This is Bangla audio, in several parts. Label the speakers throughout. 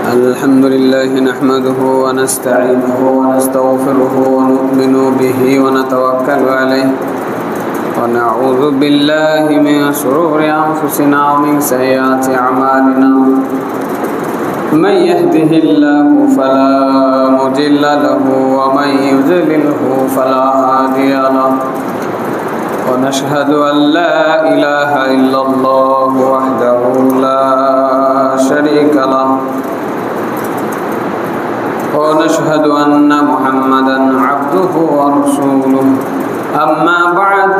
Speaker 1: الحمد لله نحمده ونستعينه ونستغفره ونؤمن به ونتوكل عليه ونعوذ بالله من شرور أنفسنا ومن سيئات أعمالنا من يهده الله فلا مضل له ومن يضلله فلا هادي له ونشهد أن لا إله إلا الله وحده لا شريك له ونشهد أن محمدا عبده ورسوله أما بعد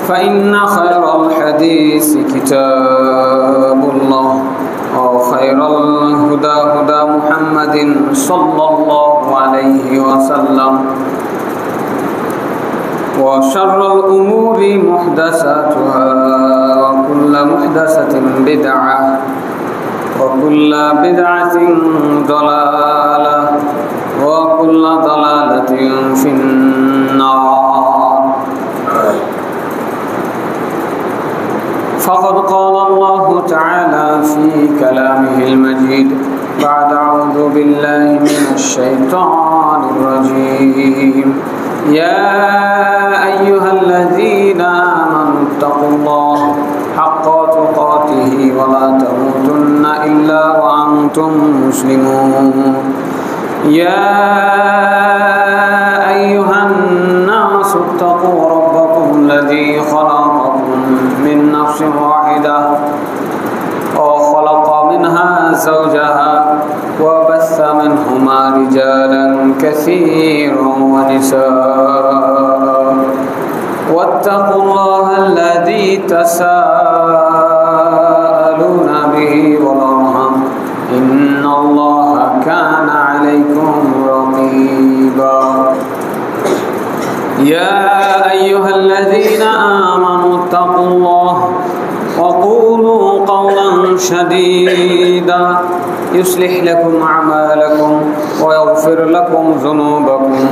Speaker 1: فإن خير الحديث كتاب الله وخير الهدى هدى محمد صلى الله عليه وسلم وشر الأمور محدثاتها وكل محدثة بدعة وكل بدعة ضلالة وكل ضلالة في النار فقد قال الله تعالى في كلامه المجيد بعد أعوذ بالله من الشيطان الرجيم يا أيها الذين آمنوا اتقوا الله حق تقاته ولا تموتن إلا وأنتم مسلمون يا أيها الناس اتقوا ربكم الذي خلقكم من نفس واحدة وخلق منها زوجها وبث منهما رجالا كثيرا ونساء واتقوا الله الذي تساءلون به والأرحام إن الله كان عليكم رقيبا يا أيها الذين آمنوا اتقوا الله وقولوا قولا سديدا يصلح لكم أعمالكم ويغفر لكم ذنوبكم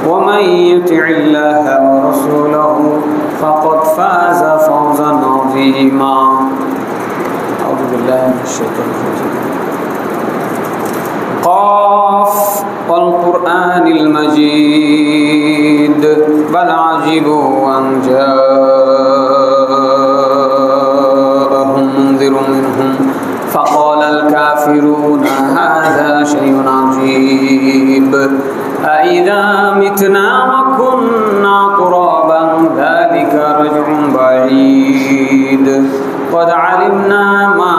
Speaker 1: ومن يطع الله ورسوله فقد فاز فوزا عظيما أعوذ بالله من الشيطان الرجيم قاف والقرآن المجيد بل عجبوا أن جاءهم منذر منهم فقال الكافرون هذا شيء عجيب أإذا متنا وكنا ترابا ذلك رجع بعيد قد علمنا ما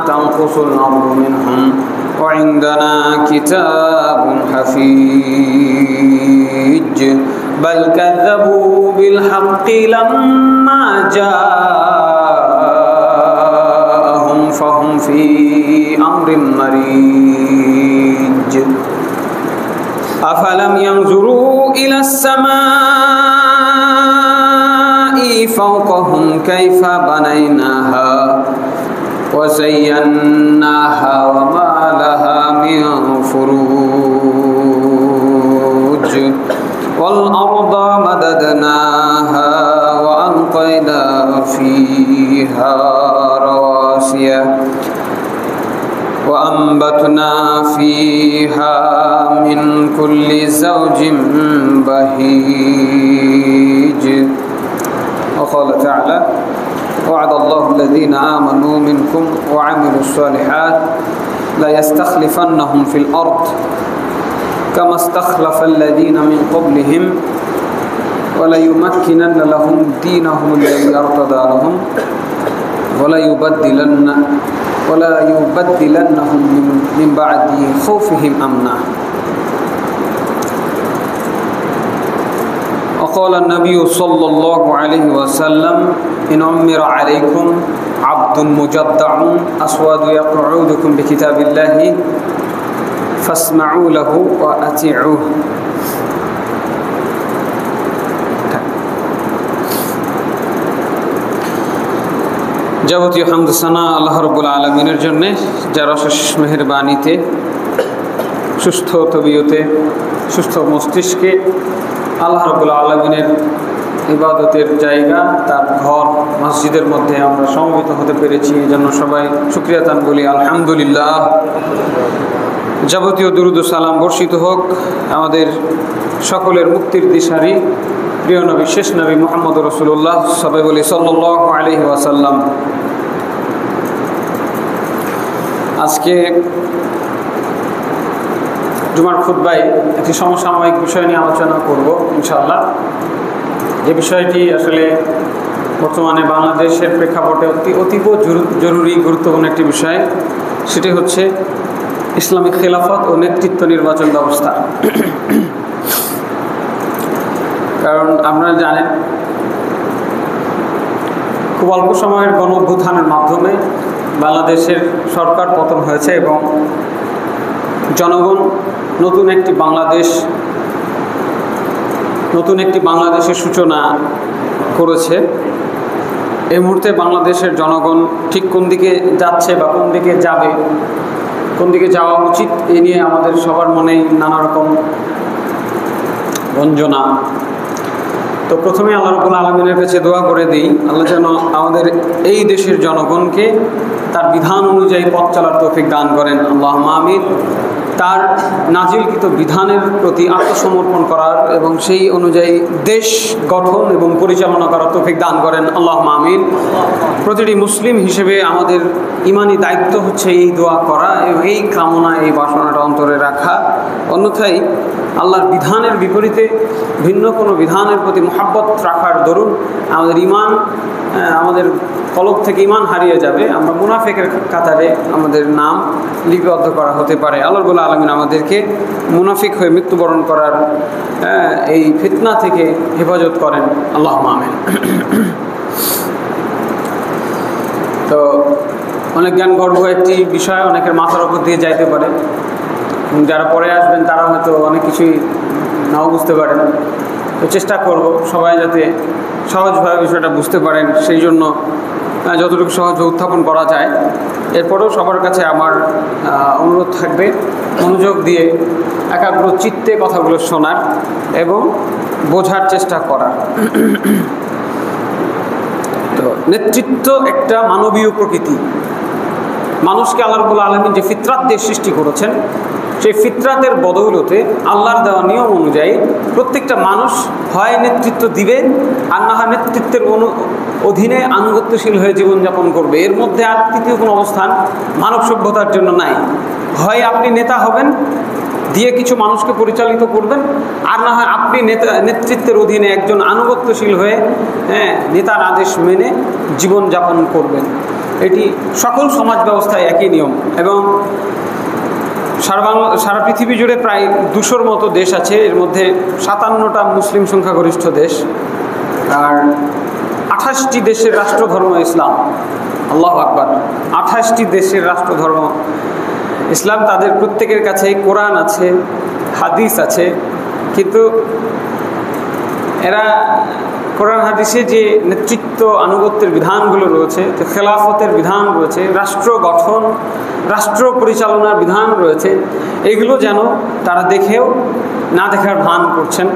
Speaker 1: تنقص الأرض منهم وعندنا كتاب حفيظ بل كذبوا بالحق لما جاءهم فهم في أمر مريج أفلم ينظروا إلى السماء فوقهم كيف بنيناها وزيناها وما لها من فروج والأرض مددناها وألقينا فيها رواسي وأنبتنا فيها من كل زوج بهيج وقال تعالى وعد الله الذين آمنوا منكم وعملوا الصالحات ليستخلفنهم في الأرض كما استخلف الذين من قبلهم وليمكنن لهم دينهم الذي ارتضى لهم وليبدلنهم من بعد خوفهم أمنا وقال النبي صلى الله عليه وسلم إن عمر عليكم عبد مجدع أسود يقعدكم بكتاب الله فاسمعوا له وأطيعوه যাবতীয় হামদ সানা আল্লাহ রাব্বুল আলামিনের জন্য যার অশেষ মেহেরবানিতে সুস্থ তবিয়তে সুস্থ মস্তিষ্কে আল্লাহ রাব্বুল আলামিনের ইবাদতের জায়গা তার ঘর মসজিদের মধ্যে আমরা সমবেত হতে পেরেছি। এই জন্য সবাই শুকরিয়া তান বলি আলহামদুলিল্লাহ। যাবতীয় দুরুদ ও সালাম বর্ষিত হোক আমাদের সকলের মুক্তির দিশারি প্রিয় নবী, শেষ নবী মুহাম্মদ রাসূলুল্লাহ সবাই বলি সাল্লাল্লাহু আলাইহি ওয়াসাল্লাম। আজকে জুমার খুতবায় একটি সমসাময়িক বিষয় নিয়ে আলোচনা করব ইনশাআল্লাহ। যে বিষয়টি আসলে বর্তমানে বাংলাদেশের প্রেক্ষাপটে অতীব জরুরি গুরুত্বপূর্ণ একটি বিষয়, সেটি হচ্ছে ইসলামিক খেলাফত ও নেতৃত্ব নির্বাচন ব্যবস্থা। কারণ আপনারা জানেন, খুব অল্প সময়ের গণ অভ্যুত্থানের মাধ্যমে বাংলাদেশের সরকার পতন হয়েছে এবং জনগণ নতুন একটি বাংলাদেশের সূচনা করেছে। এই মুহূর্তে বাংলাদেশের জনগণ ঠিক কোন দিকে যাচ্ছে বা কোন দিকে যাবে, কোন দিকে যাওয়া উচিত, এ নিয়ে আমাদের সবার মনেই নানা রকম গঞ্জনা। তো প্রথমে আল্লাহ রাব্বুল আলামিনের কাছে দোয়া করে দিই, আল্লাহ যেন আমাদের এই দেশের জনগণকে তার বিধান অনুযায়ী পথ চলার তৌফিক দান করেন, আল্লাহুম্মা আমিন। তার নাজিলকৃত বিধানের প্রতি আত্মসমর্পণ করার এবং সেই অনুযায়ী দেশ গঠন এবং পরিচালনা করার তৌফিক দান করেন, আল্লাহুম্মা আমিন। প্রতিটি মুসলিম হিসেবে আমাদের ইমানি দায়িত্ব হচ্ছে এই দোয়া করা এবং এই কামনা, এই বাসনাটা অন্তরে রাখা। অন্যথায় আল্লাহর বিধানের বিপরীতে ভিন্ন কোনো বিধানের প্রতি মহাব্বত রাখার দরুন আমাদের ইমান, আমাদের কলব থেকে ইমান হারিয়ে যাবে, আমরা মুনাফিকের কাতারে আমাদের নাম লিপিবদ্ধ করা হতে পারে। আল্লাহ রাব্বুল আলামিন আমাদেরকে মুনাফিক হয়ে মৃত্যুবরণ করার এই ফিতনা থেকে হেফাজত করেন, আল্লাহুম্মা আমিন। তো অনেক জ্ঞান গর্ব একটি বিষয়, অনেকের মাথার উপর দিয়ে যাইতে পারে, যারা পরে আসবেন তারা হয়তো অনেক কিছুই নাও বুঝতে পারেন। তো চেষ্টা করব সবাই যাতে সহজভাবে বিষয়টা বুঝতে পারেন, সেই জন্য যতটুকু সহজ উত্থাপন করা যায়। এরপরেও সবার কাছে আমার অনুরোধ থাকবে মনোযোগ দিয়ে একাগ্র চিত্তে কথাগুলো শোনার এবং বোঝার চেষ্টা করার। তো নেতৃত্ব একটা মানবীয় প্রকৃতি। মানুষকে আল্লাহ রাব্বুল আলামিন যে ফিতরাত দিয়ে সৃষ্টি করেছেন, সেই ফিতরাতের বদৌলতে আল্লাহর দেওয়া নিয়ম অনুযায়ী প্রত্যেকটা মানুষ হয় নেতৃত্ব দিবে আর না হয় নেতৃত্বের অধীনে আনুগত্যশীল হয়ে জীবনযাপন করবে। এর মধ্যে আর তৃতীয় কোনো অবস্থান মানব সভ্যতার জন্য নাই। হয় আপনি নেতা হবেন, দিয়ে কিছু মানুষকে পরিচালিত করবেন, আর না হয় আপনি নেতৃত্বের অধীনে একজন আনুগত্যশীল হয়ে নেতার আদেশ মেনে জীবনযাপন করবেন। এটি সকল সমাজ ব্যবস্থায় একই নিয়ম। এবং সারা পৃথিবী জুড়ে প্রায় 200-র মতো দেশ আছে, এর মধ্যে 57টা মুসলিম সংখ্যাগরিষ্ঠ দেশ আর 28টি দেশের রাষ্ট্রধর্ম ইসলাম। আল্লাহু আকবার, 28টি দেশের রাষ্ট্রধর্ম ইসলাম। তাদের প্রত্যেকের কাছে কোরআন আছে, হাদিস আছে, কিন্তু এরা কোরআন হাদিসে যে নেতৃত্ব আনুগত্যের বিধানগুলো রয়েছে, খেলাফতের বিধান রয়েছে, রাষ্ট্র গঠন, রাষ্ট্র পরিচালনার বিধান রয়েছে, এগুলো যেন তারা দেখেও না দেখার ভান করছেন।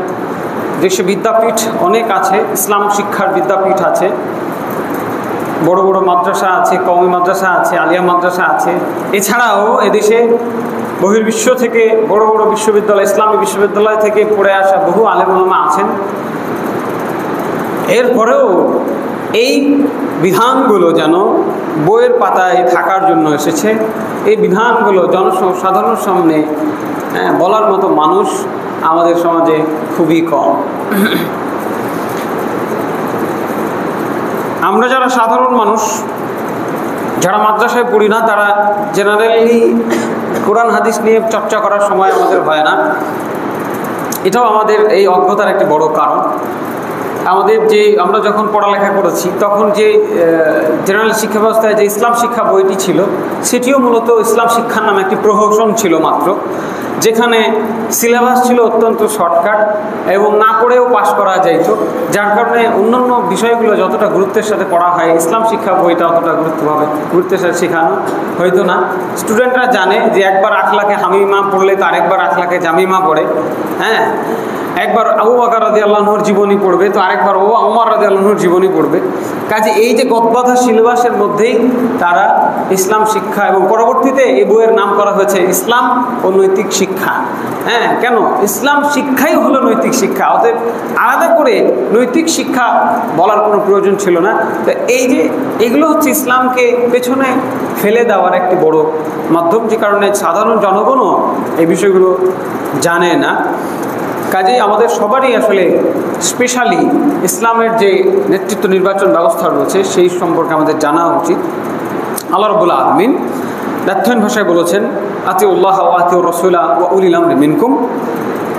Speaker 1: দেশে বিদ্যাপীঠ অনেক আছে, ইসলাম শিক্ষার বিদ্যাপীঠ আছে, বড় বড় মাদ্রাসা আছে, কওমি মাদ্রাসা আছে, আলিয়া মাদ্রাসা আছে। এছাড়াও এদেশে বহির্বিশ্ব থেকে বড় বড় বিশ্ববিদ্যালয়, ইসলামী বিশ্ববিদ্যালয় থেকে পড়ে আসা বহু আলেম ওলামা আছেন। এরপরেও এই বিধানগুলো যেন বইয়ের পাতায় থাকার জন্য এসেছে, এই বিধানগুলো জনসাধারণের সামনে বলার মতো মানুষ আমাদের সমাজে খুবই কম। আমরা যারা সাধারণ মানুষ, যারা মাদ্রাসায় পড়ি না, তারা জেনারেলি কোরআন হাদিস নিয়ে চর্চা করার সময় আমাদের হয় না। এটাও আমাদের এই অজ্ঞতার একটি বড় কারণ। আমরা যখন পড়ালেখা করেছি তখন যে জেনারেল শিক্ষা ব্যবস্থায় যে ইসলাম শিক্ষা বইটি ছিল, সেটিও মূলত ইসলাম শিক্ষার নামে একটি প্রহসন ছিল মাত্র, যেখানে সিলেবাস ছিল অত্যন্ত শর্টকাট এবং না পড়েও পাশ করা যাইত। যার কারণে অন্যান্য বিষয়গুলো যতটা গুরুত্বের সাথে পড়া হয়, ইসলাম শিক্ষা বইটা অতটা গুরুত্বের সাথে শেখানো হয়তো না। স্টুডেন্টরা জানে যে একবার আখলাকে হামিমা পড়লে তো আরেকবার আখলাকে জামিমা পড়ে, একবার আবু বকর রাদিয়াল্লাহু আনহুর জীবনী পড়বে তো আরেকবার একবার ওমর রাদিয়াল্লাহু আনহুর জীবনী পড়বে। কাজে এই যে গদবাঁধা সিলেবাসের মধ্যেই তারা ইসলাম শিক্ষা, এবং পরবর্তীতে এই বইয়ের নাম করা হয়েছে ইসলাম ও নৈতিক শিক্ষা। হ্যাঁ, কেন? ইসলাম শিক্ষাই হলো নৈতিক শিক্ষা, অতএব আলাদা করে নৈতিক শিক্ষা বলার কোনো প্রয়োজন ছিল না। তো এই যে এগুলো হচ্ছে ইসলামকে পেছনে ফেলে দেওয়ার একটি বড় মাধ্যম, যে কারণে সাধারণ জনগণও এই বিষয়গুলো জানে না। কাজেই আমাদের সবারই আসলে স্পেশালি ইসলামের যে নেতৃত্ব নির্বাচন ব্যবস্থা রয়েছে সেই সম্পর্কে আমাদের জানা উচিত। আল্লাহ রাব্বুল আলামিন দায়িত্বহীন ভাষায় বলেছেন, আতিউল্লাহ ওয়া আতিউর রাসূলা ওয়া উলিল আমরি মিনকুম,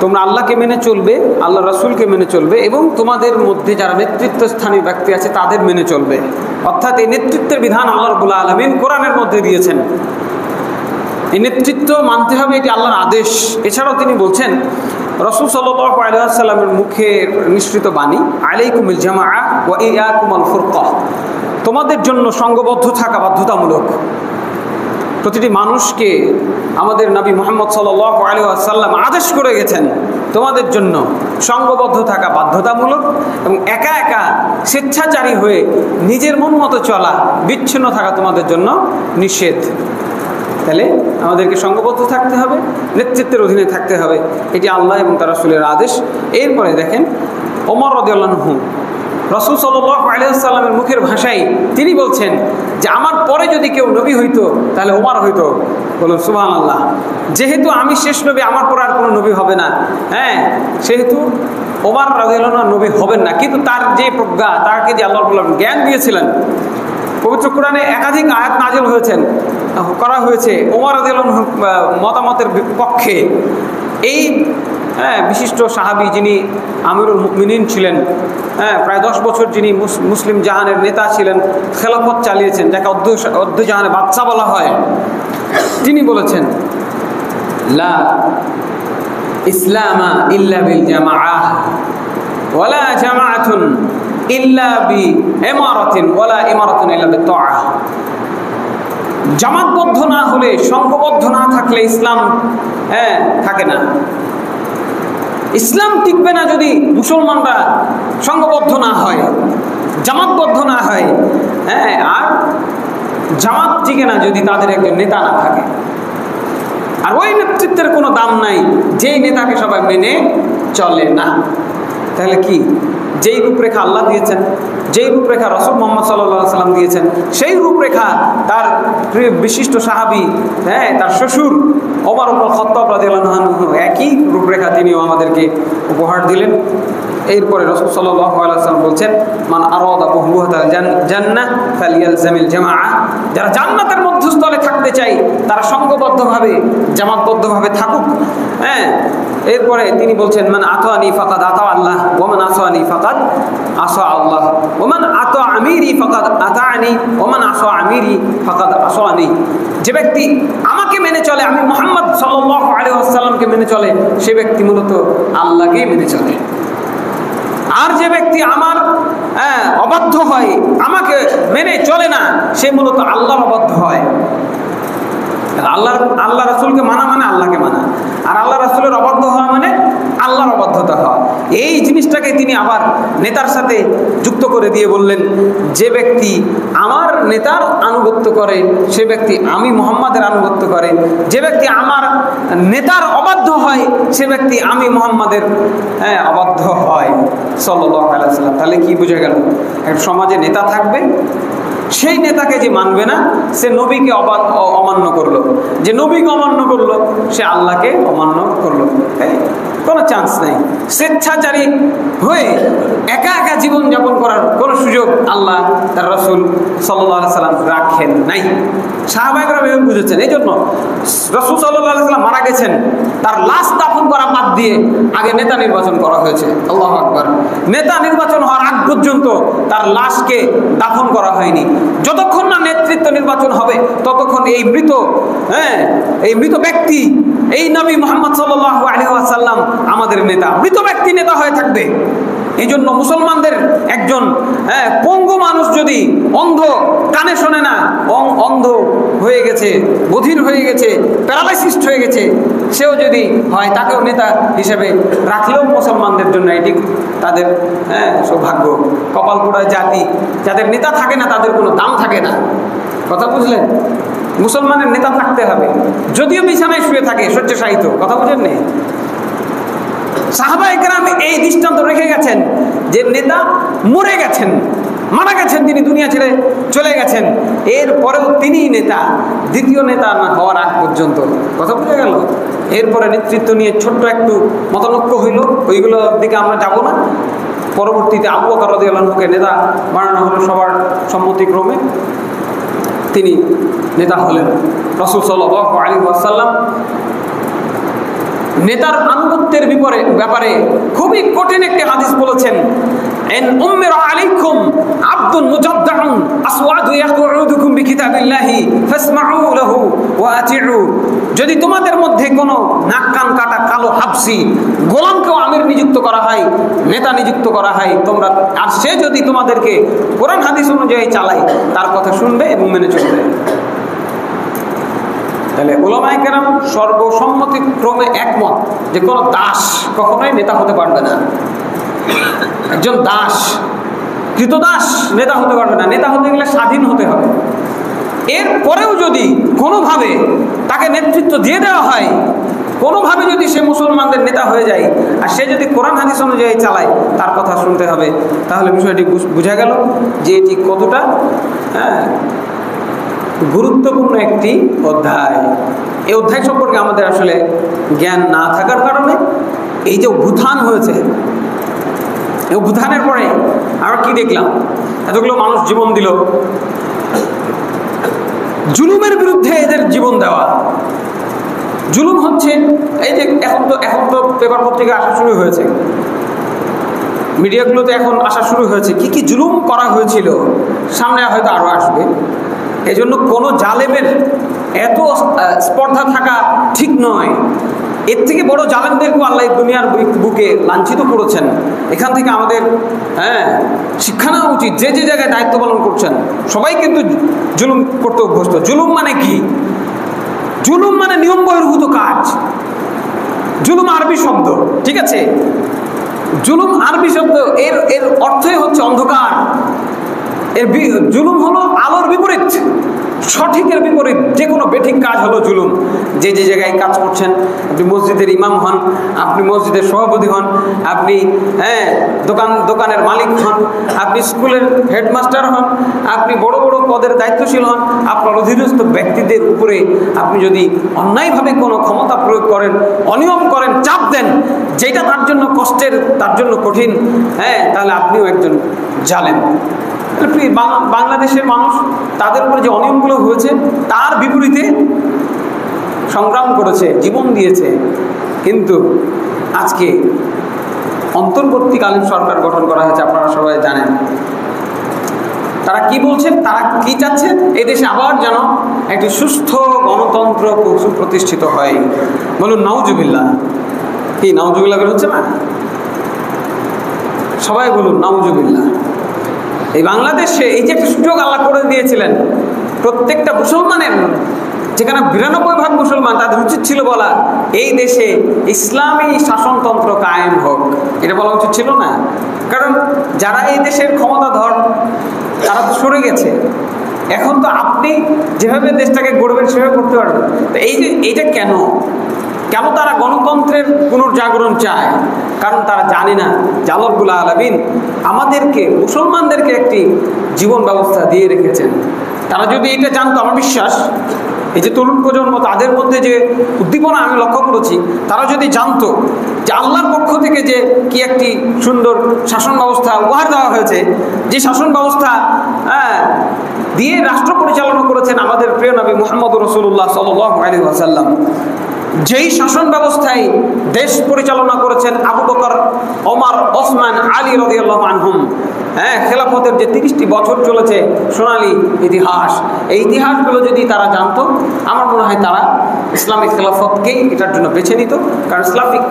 Speaker 1: তোমরা আল্লাহকে মেনে চলবে, আল্লাহ রাসূলকে মেনে চলবে, এবং তোমাদের মধ্যে যারা নেতৃত্বস্থানীয় ব্যক্তি আছে তাদের মেনে চলবে। অর্থাৎ এই নেতৃত্বের বিধান আল্লাহ রাব্বুল আলামিন কোরআনের মধ্যে দিয়েছেন। এই নেতৃত্ব মানতে হবে, এটি আল্লাহর আদেশ। এছাড়াও তিনি বলছেন, রাসূল সাল্লাল্লাহু আলাইহি ওয়াসাল্লামের মুখে নিঃসৃত বাণী, আলাইকুমুল জামাআ ওয়া ইয়াকুমুল ফুরকা, তোমাদের জন্য সংঘবদ্ধ থাকা বাধ্যতামূলক। প্রতিটি মানুষকে আমাদের নবী মুহাম্মদ সাল্লাল্লাহু আলাইহি ওয়াসাল্লাম আদেশ করে গেছেন, তোমাদের জন্য সংঘবদ্ধ থাকা বাধ্যতামূলক, এবং একা একা স্বেচ্ছাচারী হয়ে নিজের মন মতো চলা, বিচ্ছিন্ন থাকা তোমাদের জন্য নিষেধ। তাহলে আমাদেরকে সংঘবদ্ধ থাকতে হবে, নেতৃত্বের অধীনে থাকতে হবে, এটি আল্লাহ এবং তার রাসূলের আদেশ। এরপরে দেখেন ওমর রাদিয়াল্লাহু আনহু রাসূল সাল্লাল্লাহু আলাইহি ওয়াসাল্লামের মুখের ভাষায় তিনি বলছেন যে আমার পরে যদি কেউ নবী হইতো তাহলে ওমর হইতো। বলুন সুবহানাল্লাহ। যেহেতু আমি শেষ নবী, আমার পর আর কোনো নবী হবে না, হ্যাঁ, সেহেতু ওমর রাদিয়াল্লাহু আনহু নবী হবেন না। কিন্তু তার যে প্রজ্ঞা, তাকে যে আল্লাহ রাব্বুল আলামিন জ্ঞান দিয়েছিলেন, পবিত্র কোরআনে একাধিক আয়াত নাযিল করা হয়েছে ওমর রাদিয়াল্লাহু আনহু মতামতের পক্ষে। এই বিশিষ্ট সাহাবী যিনি আমিরুল মুমিনিন ছিলেন, প্রায় 10 বছর যিনি মুসলিম জাহানের নেতা ছিলেন, খেলাফত চালিয়েছেন, যাকে অর্ধ জাহানের বাদশা বলা হয়, তিনি বলেছেন, লা ইসলামা ইল্লা বিল জামাআহ ওয়ালা জামাআতুন ইল্লা বি ইমারাতিন ওয়ালা ইমারাতুন ইল্লা বিত্তাআহ। জামাতবদ্ধ না হলে, সংঘবদ্ধ না থাকলে ইসলাম থাকে না। ইসলাম টিকবে না যদি মুসলমানরা সংঘবদ্ধ না হয়, জামাতবদ্ধ না হয়, আর জামাত টিকে না যদি তাদের একজন নেতা না থাকে। আর ওই নেতৃত্বের কোনো দাম নাই যেই নেতাকে সবাই মেনে চলে না। তাহলে কি, যেই রূপরেখা আল্লাহ দিয়েছেন, যেই রূপরেখা রাসূল মুহাম্মদ সাল্লাল্লাহু আলাইহি ওয়াসাল্লাম দিয়েছেন, সেই রূপরেখা তার বিশিষ্ট সাহাবী, তার শ্বশুর ওমর ইবনুল খাত্তাব রাদিয়াল্লাহু আনহু, একই রূপরেখা তিনিও আমাদেরকে উপহার দিলেন। এরপরে রাসূল সাল্লাল্লাহু আলাইহি ওয়াসাল্লাম বলছেন, মান আরাদা বুহবুহাতাল জান্নাহ ফালিয়ালজামিল জামাআ, যারা জান্নাতের মধ্যস্থলে থাকতে চায় তারা সংঘবদ্ধভাবে, জামাতবদ্ধভাবে থাকুক। এরপরে তিনি বলছেন, মান আতানি ফাকাদ আতা আল্লাহ ওয়া মান আসানি ফাকাদ আসা আল্লাহ ওয়া মান আতা আমিরি ফাকাদ আতানি ওয়া মান আসা আমিরি ফাকাদ আসানি। যে ব্যক্তি আমাকে মেনে চলে, আমি মুহাম্মদ সাল্লাল্লাহু আলাইহি ওয়াসাল্লামকে মেনে চলে, সে ব্যক্তি মূলত আল্লাহকেই মেনে চলে। আর যে ব্যক্তি আমার অবাধ্য হয়, আমাকে মেনে চলে না, সে মূলত আল্লাহর অবাধ্য হয়। আল্লাহ রাসূলকে মানা মানে আল্লাহকে মানা, আর আল্লাহ রাসূলের অবাধ্য হওয়া মানে আল্লাহর অবাধ্যতা হওয়া। এই জিনিসটাকে তিনি আবার নেতার সাথে যুক্ত করে দিয়ে বললেন, যে ব্যক্তি আমার নেতার আনুগত্য করে সে ব্যক্তি আমি মুহাম্মাদের আনুগত্য করে, যে ব্যক্তি আমার নেতার অবাধ্য হয় সে ব্যক্তি আমি মুহাম্মাদের অবাধ্য হয় সাল্লাল্লাহু আলাইহি ওয়াসাল্লাম। তাহলে কি বোঝা গেল, একটা সমাজে নেতা থাকবে, সেই নেতাকে যে মানবে না সে নবীকে অমান্য করলো, যে নবীকে অমান্য করলো সে আল্লাহকে অমান্য করলো। কোনো চান্স নেই। স্বেচ্ছাচারী হয়ে একা একা জীবন যাপন করার কোনো সুযোগ আল্লাহ তার রাসূল সাল্লাল্লাহু আলাইহি সাল্লাম রাখেন নাই। সাহাবায়ে কেরাম বুঝেছেন। এই জন্য রাসূল সাল্লাল্লাহু আলাইহি সাল্লাম মারা গেছেন, তার লাশ দাফন করা বাদ দিয়ে আগে নেতা নির্বাচন করা হয়েছে। আল্লাহু আকবার। নেতা নির্বাচন হওয়ার আগ পর্যন্ত তার লাশকে দাফন করা হয়নি। যতক্ষণ না নেতৃত্ব নির্বাচন হবে ততক্ষণ এই মৃত ব্যক্তি, এই নবী মুহাম্মদ সাল্লাল্লাহু আলাইহি ওয়াসাল্লাম আমাদের নেতা, মৃত ব্যক্তি নেতা হয়ে থাকবে। এই জন্য মুসলমানদের একজন পঙ্গু মানুষ যদি অন্ধ, কানে শোনে না, অন্ধ হয়ে গেছে, বধির হয়ে গেছে, প্যারালাইসিস হয়ে গেছে, সেও যদি হয় তাকেও নেতা হিসেবে রাখলেও মুসলমানদের জন্য এটি তাদের সৌভাগ্য। কপাল পোড়া জাতি, যাদের নেতা থাকে না তাদের কোনো দাম থাকে না। কথা বুঝলেন? মুসলমানের নেতা থাকতে হবে, যদিও বিছানায় শুয়ে থাকে শয্যাশায়িত। কথা বুঝেন নেই? সাহাবায়ে কেরাম এই দৃষ্টান্ত রেখে গেছেন যে নেতা মরে গেছেন, মারা গেছেন, তিনি দুনিয়া ছেড়ে চলে গেছেন, এরপরেও তিনিই নেতা, দ্বিতীয় নেতা না হওয়ার আগ পর্যন্ত। কথা বুঝে গেল? এরপরে নেতৃত্ব নিয়ে ছোট্ট একটু মতানৈক্য হইল, ওইগুলোর দিকে আমরা যাব না। পরবর্তীতে আবু বকর রাদিয়াল্লাহু আনহুকে নেতা বানানো হলো সবার সম্মতিক্রমে, তিনি নেতা হলেন। রাসূল সাল্লাল্লাহু আলাইহি ওয়াসাল্লাম নেতার আনুগত্যের ব্যাপারে খুবই কঠিন একটি হাদিস বলেছেন, ইন উম্মিরা আলাইকুম আবদুন মুজাদ্দাউন আসওয়াদু ইয়াকুউদুকুম বিকিতাবিল্লাহি ফাসমাউ লাহু ওয়া আতিউ। যদি তোমাদের মধ্যে কোনো নাক কান কাটা কালো হাবশি গোলামকেও আমির নিযুক্ত করা হয়, নেতা নিযুক্ত করা হয়, তোমরা আর সে যদি তোমাদেরকে কোরআন হাদিস অনুযায়ী চালায়, তার কথা শুনবে এবং মেনে চলবে। তাহলে উলামায়ে কেরাম সর্বসম্মতিক্রমে একমত যে কোনো দাস কখনোই নেতা হতে পারবে না। একজন দাস, কৃতদাস নেতা হতে পারবে না। নেতা হতে গেলে স্বাধীন হতে হবে। এরপরেও যদি কোনোভাবে তাকে নেতৃত্ব দিয়ে দেওয়া হয়, কোনোভাবে যদি সে মুসলমানদের নেতা হয়ে যায় আর সে যদি কোরআন হাদিস অনুযায়ী চালায়, তার কথা শুনতে হবে। তাহলে বিষয়টি বোঝা গেল যে এটি কতটা গুরুত্বপূর্ণ একটি অধ্যায়। এই অধ্যায় সম্পর্কে আমাদের আসলে জ্ঞান না থাকার কারণে এই যে অভ্যুত্থান হয়েছে, এই অভ্যুত্থানের পরে আমরা কি দেখলাম? এতগুলো মানুষ জীবন দিল, জুলুমের বিরুদ্ধে এদের জীবন দেওয়া। জুলুম হচ্ছে এই যে এখন তো পেপার পত্রিকা আসা শুরু হয়েছে, মিডিয়াগুলোতে এখন আসা শুরু হয়েছে কি কি জুলুম করা হয়েছিল, সামনে হয়তো আরও আসবে। এই জন্য কোনো জালেমের এত স্পর্ধা থাকা ঠিক নয়। এর থেকে বড় জালেমদেরকেও আল্লাহ দুনিয়ার বুকে লাঞ্ছিত করেছেন। এখান থেকে আমাদের শিক্ষা নেওয়া উচিত। যে যে জায়গায় দায়িত্ব পালন করছেন সবাই কিন্তু জুলুম করতে অভ্যস্ত। জুলুম মানে কি? জুলুম মানে নিয়ম বহির্ভূত কাজ। জুলুম আরবি শব্দ, ঠিক আছে? জুলুম আরবি শব্দ, এর অর্থই হচ্ছে অন্ধকার। জুলুম হলো আলোর বিপরীত, সঠিকের বিপরীত। যে কোনো বেঠিক কাজ হলো জুলুম। যে যে জায়গায় কাজ করছেন, আপনি মসজিদের ইমাম হন, আপনি মসজিদের সভাপতি হন, আপনি দোকানের মালিক হন, আপনি স্কুলের হেডমাস্টার হন, আপনি বড় বড় পদের দায়িত্বশীল হন, আপনার অধীনস্থ ব্যক্তিদের উপরে আপনি যদি অন্যায়ভাবে কোনো ক্ষমতা প্রয়োগ করেন, অনিয়ম করেন, চাপ দেন, যেটা তার জন্য কষ্টের, তার জন্য কঠিন, তাহলে আপনিও একজন জালেম। বাংলাদেশের মানুষ তাদের উপরে যে অনিয়মগুলো হয়েছে তার বিপরীতে সংগ্রাম করেছে, জীবন দিয়েছে। কিন্তু আজকে অন্তর্বর্তীকালীন সরকার গঠন করা হয়েছে, আপনারা সবাই জানেন। তারা কি বলছেন, তারা কি চাচ্ছেন? এই দেশে আবার যেন একটি সুস্থ গণতন্ত্র প্রতিষ্ঠিত হয়। বলুন নাউজুবিল্লাহ। কি নাউজুবিল্লাহ বের হচ্ছে না? সবাই বলুন নাউজুবিল্লাহ। এই বাংলাদেশে এই যে একটা সুযোগ আল্লাহ করে দিয়েছিলেন, প্রত্যেকটা মুসলমানের, যেখানে 92% মুসলমান, তাদের উচিত ছিল বলা এই দেশে ইসলামী শাসনতন্ত্র কায়েম হোক। এটা বলা উচিত ছিল না? কারণ যারা এই দেশের ক্ষমতাধর তারা তো সরে গেছে। এখন তো আপনি যেভাবে দেশটাকে গড়বেন সেভাবে করতে পারবেন। তো এইটা কেন তারা গণতন্ত্রের পুনর্জাগরণ চায়? কারণ তারা জানে না যে আল্লাহ রাব্বুল আলামিন আমাদেরকে, মুসলমানদেরকে একটি জীবন ব্যবস্থা দিয়ে রেখেছেন। তারা যদি এটা জানতো, আমার বিশ্বাস এই যে তরুণ প্রজন্ম, তাদের মধ্যে যে উদ্দীপনা আমি লক্ষ্য করেছি, তারা যদি জানতো যে আল্লাহর পক্ষ থেকে যে কি একটি সুন্দর শাসন ব্যবস্থা উপহার দেওয়া হয়েছে, যে শাসন ব্যবস্থা দিয়ে রাষ্ট্র পরিচালনা করেছেন আমাদের প্রিয় নবী মুহাম্মদুর রাসূলুল্লাহ সাল্লাল্লাহু আলাইহি ওয়াসাল্লাম, যেই শাসন ব্যবস্থায় দেশ পরিচালনা করেছেন আবু বকর, ওমর, ওসমান, আলী রাদিয়াল্লাহু আনহুম, খেলাফতের যে 30টি বছর চলেছে সোনালী ইতিহাস, এই ইতিহাসগুলো যদি তারা জানতো, আমার মনে হয় তারা ইসলামিক খেলাফতকেই এটার জন্য বেছে নিত। কারণ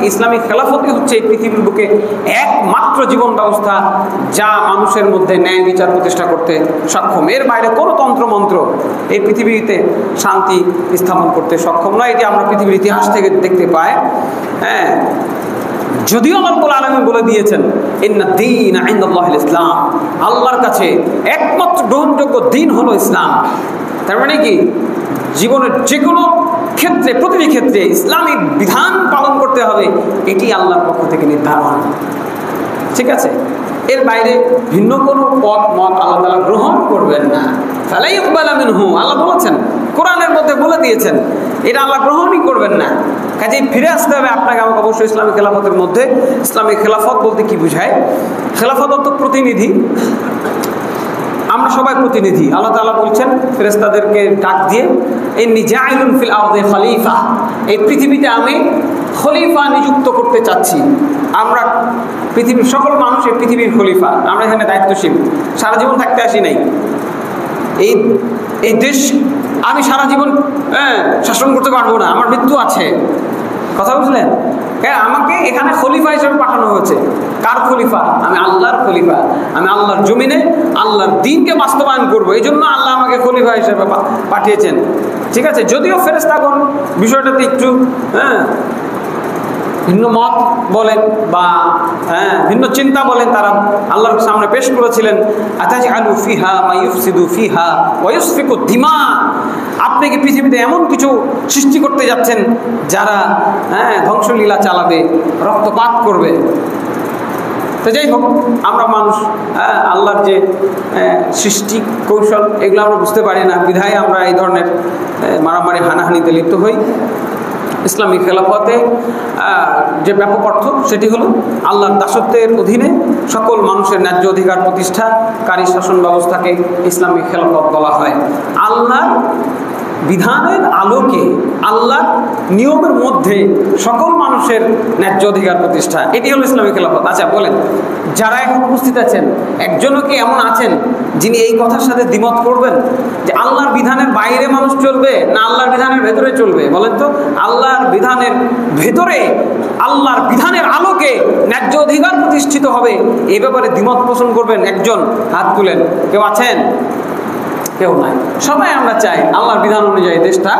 Speaker 1: ইসলামিক খেলাফতই হচ্ছে এই পৃথিবীর বুকে একমাত্র জীবন ব্যবস্থা যা মানুষের মধ্যে ন্যায় বিচার প্রতিষ্ঠা করতে সক্ষম। এর বাইরে কোনো তন্ত্রমন্ত্র এই পৃথিবীতে শান্তি স্থাপন করতে সক্ষম নয়। এটি আমরা পৃথিবীর ইতিহাস ইতিহাস থেকে দেখতে পায়। হ্যাঁ, যদিও আল্লাহ রাব্বুল আলামিন বলে দিয়েছেন ইন্না দীনা ইনদাল্লাহিল ইসলাম, আল্লাহর কাছে একমাত্র গ্রহণযোগ্য দিন হলো ইসলাম। তার মানে কি, জীবনের যে কোনো ক্ষেত্রে, প্রতিটি ক্ষেত্রে ইসলামিক বিধান পালন করতে হবে, এটি আল্লাহর পক্ষ থেকে নির্ধারণ। ঠিক আছে, এর বাইরে ভিন্ন কোনো পথ মত আল্লাহ তাআলা গ্রহণ করবেন না। ফালা ইউকবালু মিনহু, আল্লাহ বলেছেন, কোরআনের মধ্যে বলে দিয়েছেন, এটা আল্লাহ গ্রহণই করবেন না। কাজেই ফিরে আসতে হবে আপনাকে আমাকে অবশ্যই ইসলামিক খেলাফতের মধ্যে। ইসলামিক খেলাফত বলতে কি বুঝায়? খেলাফত অর্থ প্রতিনিধি। আমরা সবাই প্রতিনিধি। আল্লাহ তাআলা বলছেন ফেরেশতাদেরকে ডাক দিয়ে, ইন্নী জাইলুন ফিল আরদি খলিফা, এই পৃথিবীতে আমি খলিফা নিযুক্ত করতে চাচ্ছি। আমরা পৃথিবীর সকল মানুষ এই পৃথিবীর খলিফা, আমরা এখানে দায়িত্বশীল। সারা জীবন থাকতে আসি নাই। এই দেশ আমি সারা জীবন শাসন করতে পারবো না, আমার মৃত্যু আছে। কথা বুঝলেন? হ্যাঁ, আমাকে এখানে খলিফা হিসেবে পাঠানো হয়েছে। কার খলিফা? আমি আল্লাহর খলিফা। আমি আল্লাহর জমিনে আল্লাহর দ্বীনকে বাস্তবায়ন করবো, এই জন্য আল্লাহ আমাকে খলিফা হিসেবে পাঠিয়েছেন। ঠিক আছে, যদিও ফেরেশতাগণ বিষয়টাতে একটু ভিন্ন মত বলেন বা ভিন্ন চিন্তা বলেন, তারা আল্লাহর সামনে পেশ করেছিলেন, আতাজআলু ফিহা মা ইউফসিদু ফিহা ওয়া ইউসফিকু দিমা, আপনি কি পৃথিবীতে এমন কিছু সৃষ্টি করতে যাচ্ছেন যারা ধ্বংসলীলা চালাবে, রক্তপাত করবে। তো যাই হোক, আমরা মানুষ, আল্লাহর যে সৃষ্টি কৌশল এগুলো আমরা বুঝতে পারি না, বিধায় আমরা এই ধরনের মারামারি হানাহানিতে লিপ্ত হই। ইসলামিক খেলাফতে যে ব্যাপক অর্থ সেটি হলো আল্লাহর দাসত্বের অধীনে সকল মানুষের ন্যায্য অধিকার প্রতিষ্ঠাকারী শাসন ব্যবস্থাকে ইসলামিক খেলাফত বলা হয়। আল্লাহর বিধানের আলোকে, আল্লাহর নিয়মের মধ্যে সকল মানুষের ন্যায্য অধিকার প্রতিষ্ঠা, এটি হলো ইসলামিক খেলাফত। আচ্ছা বলেন, যারা এখন উপস্থিত আছেন, একজনও কি এমন আছেন যিনি এই কথার সাথে দ্বিমত করবেন যে আল্লাহর বিধানের বাইরে মানুষ চলবে না আল্লাহর বিধানের ভেতরে চলবে? বলেন তো, আল্লাহর বিধানের ভেতরে আল্লাহর বিধানের আলোকে ন্যায্য অধিকার প্রতিষ্ঠিত হবে, এই ব্যাপারে দ্বিমত পোষণ করবেন একজন? হাত তুলেন। কেউ আছেন? কেউ নাই। সবাই আমরা চাই আল্লাহর বিধান অনুযায়ী দেশটা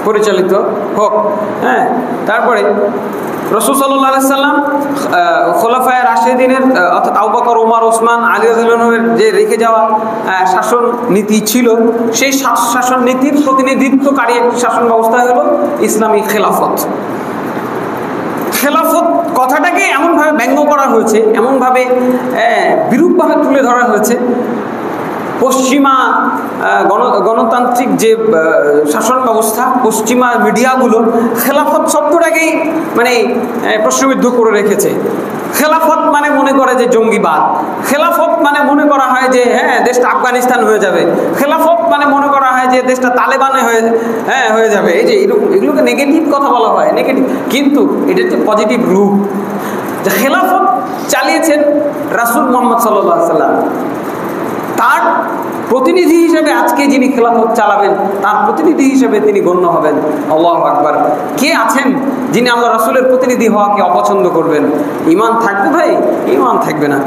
Speaker 1: পরিচালিত হোক। হ্যাঁ, তারপরে রাসূল সাল্লাল্লাহু আলাইহি সাল্লাম খোলাফায়ে রাশিদিনের অর্থাৎ আবু বকর, ওমর, ওসমান, আলী রাদিয়াল্লাহু আনহুর যে রেখে যাওয়া শাসন নীতি ছিল, সেই শাসন নীতির প্রতিনিধিত্বকারী একটি শাসন ব্যবস্থা হলো ইসলামী খেলাফত। খেলাফত কথাটাকে এমনভাবে ব্যঙ্গ করা হয়েছে, এমনভাবে বিরূপভাবে তুলে ধরা হয়েছে, পশ্চিমা গণতান্ত্রিক যে শাসন ব্যবস্থা, পশ্চিমা মিডিয়াগুলো খেলাফত শব্দটাকেই মানে প্রশ্নবিদ্ধ করে রেখেছে। খেলাফত মানে মনে করে যে জঙ্গিবাদ, খেলাফত মানে মনে করা হয় যে দেশটা আফগানিস্তান হয়ে যাবে, খেলাফত মানে মনে করা হয় যে দেশটা তালেবানে হয়ে যাবে। এই যে এগুলোকে নেগেটিভ কথা বলা হয়, নেগেটিভ, কিন্তু এটা হচ্ছে পজিটিভ রূপ। যে খেলাফত চালিয়েছেন রাসূল মুহাম্মদ সাল্লাল্লাহু আলাইহি সাল্লাম, তার প্রতিনিধি হিসেবে আজকে যিনি খেলাফত চালাবেন তার প্রতিনিধি হিসেবে তিনি গণ্য হবেন। আল্লাহু আকবার। কে আছেন যিনি আল্লাহ রাসূলের প্রতিনিধি হওয়াকে অপছন্দ করবেন? ঈমান থাকবে ভাই? ঈমান থাকবে না।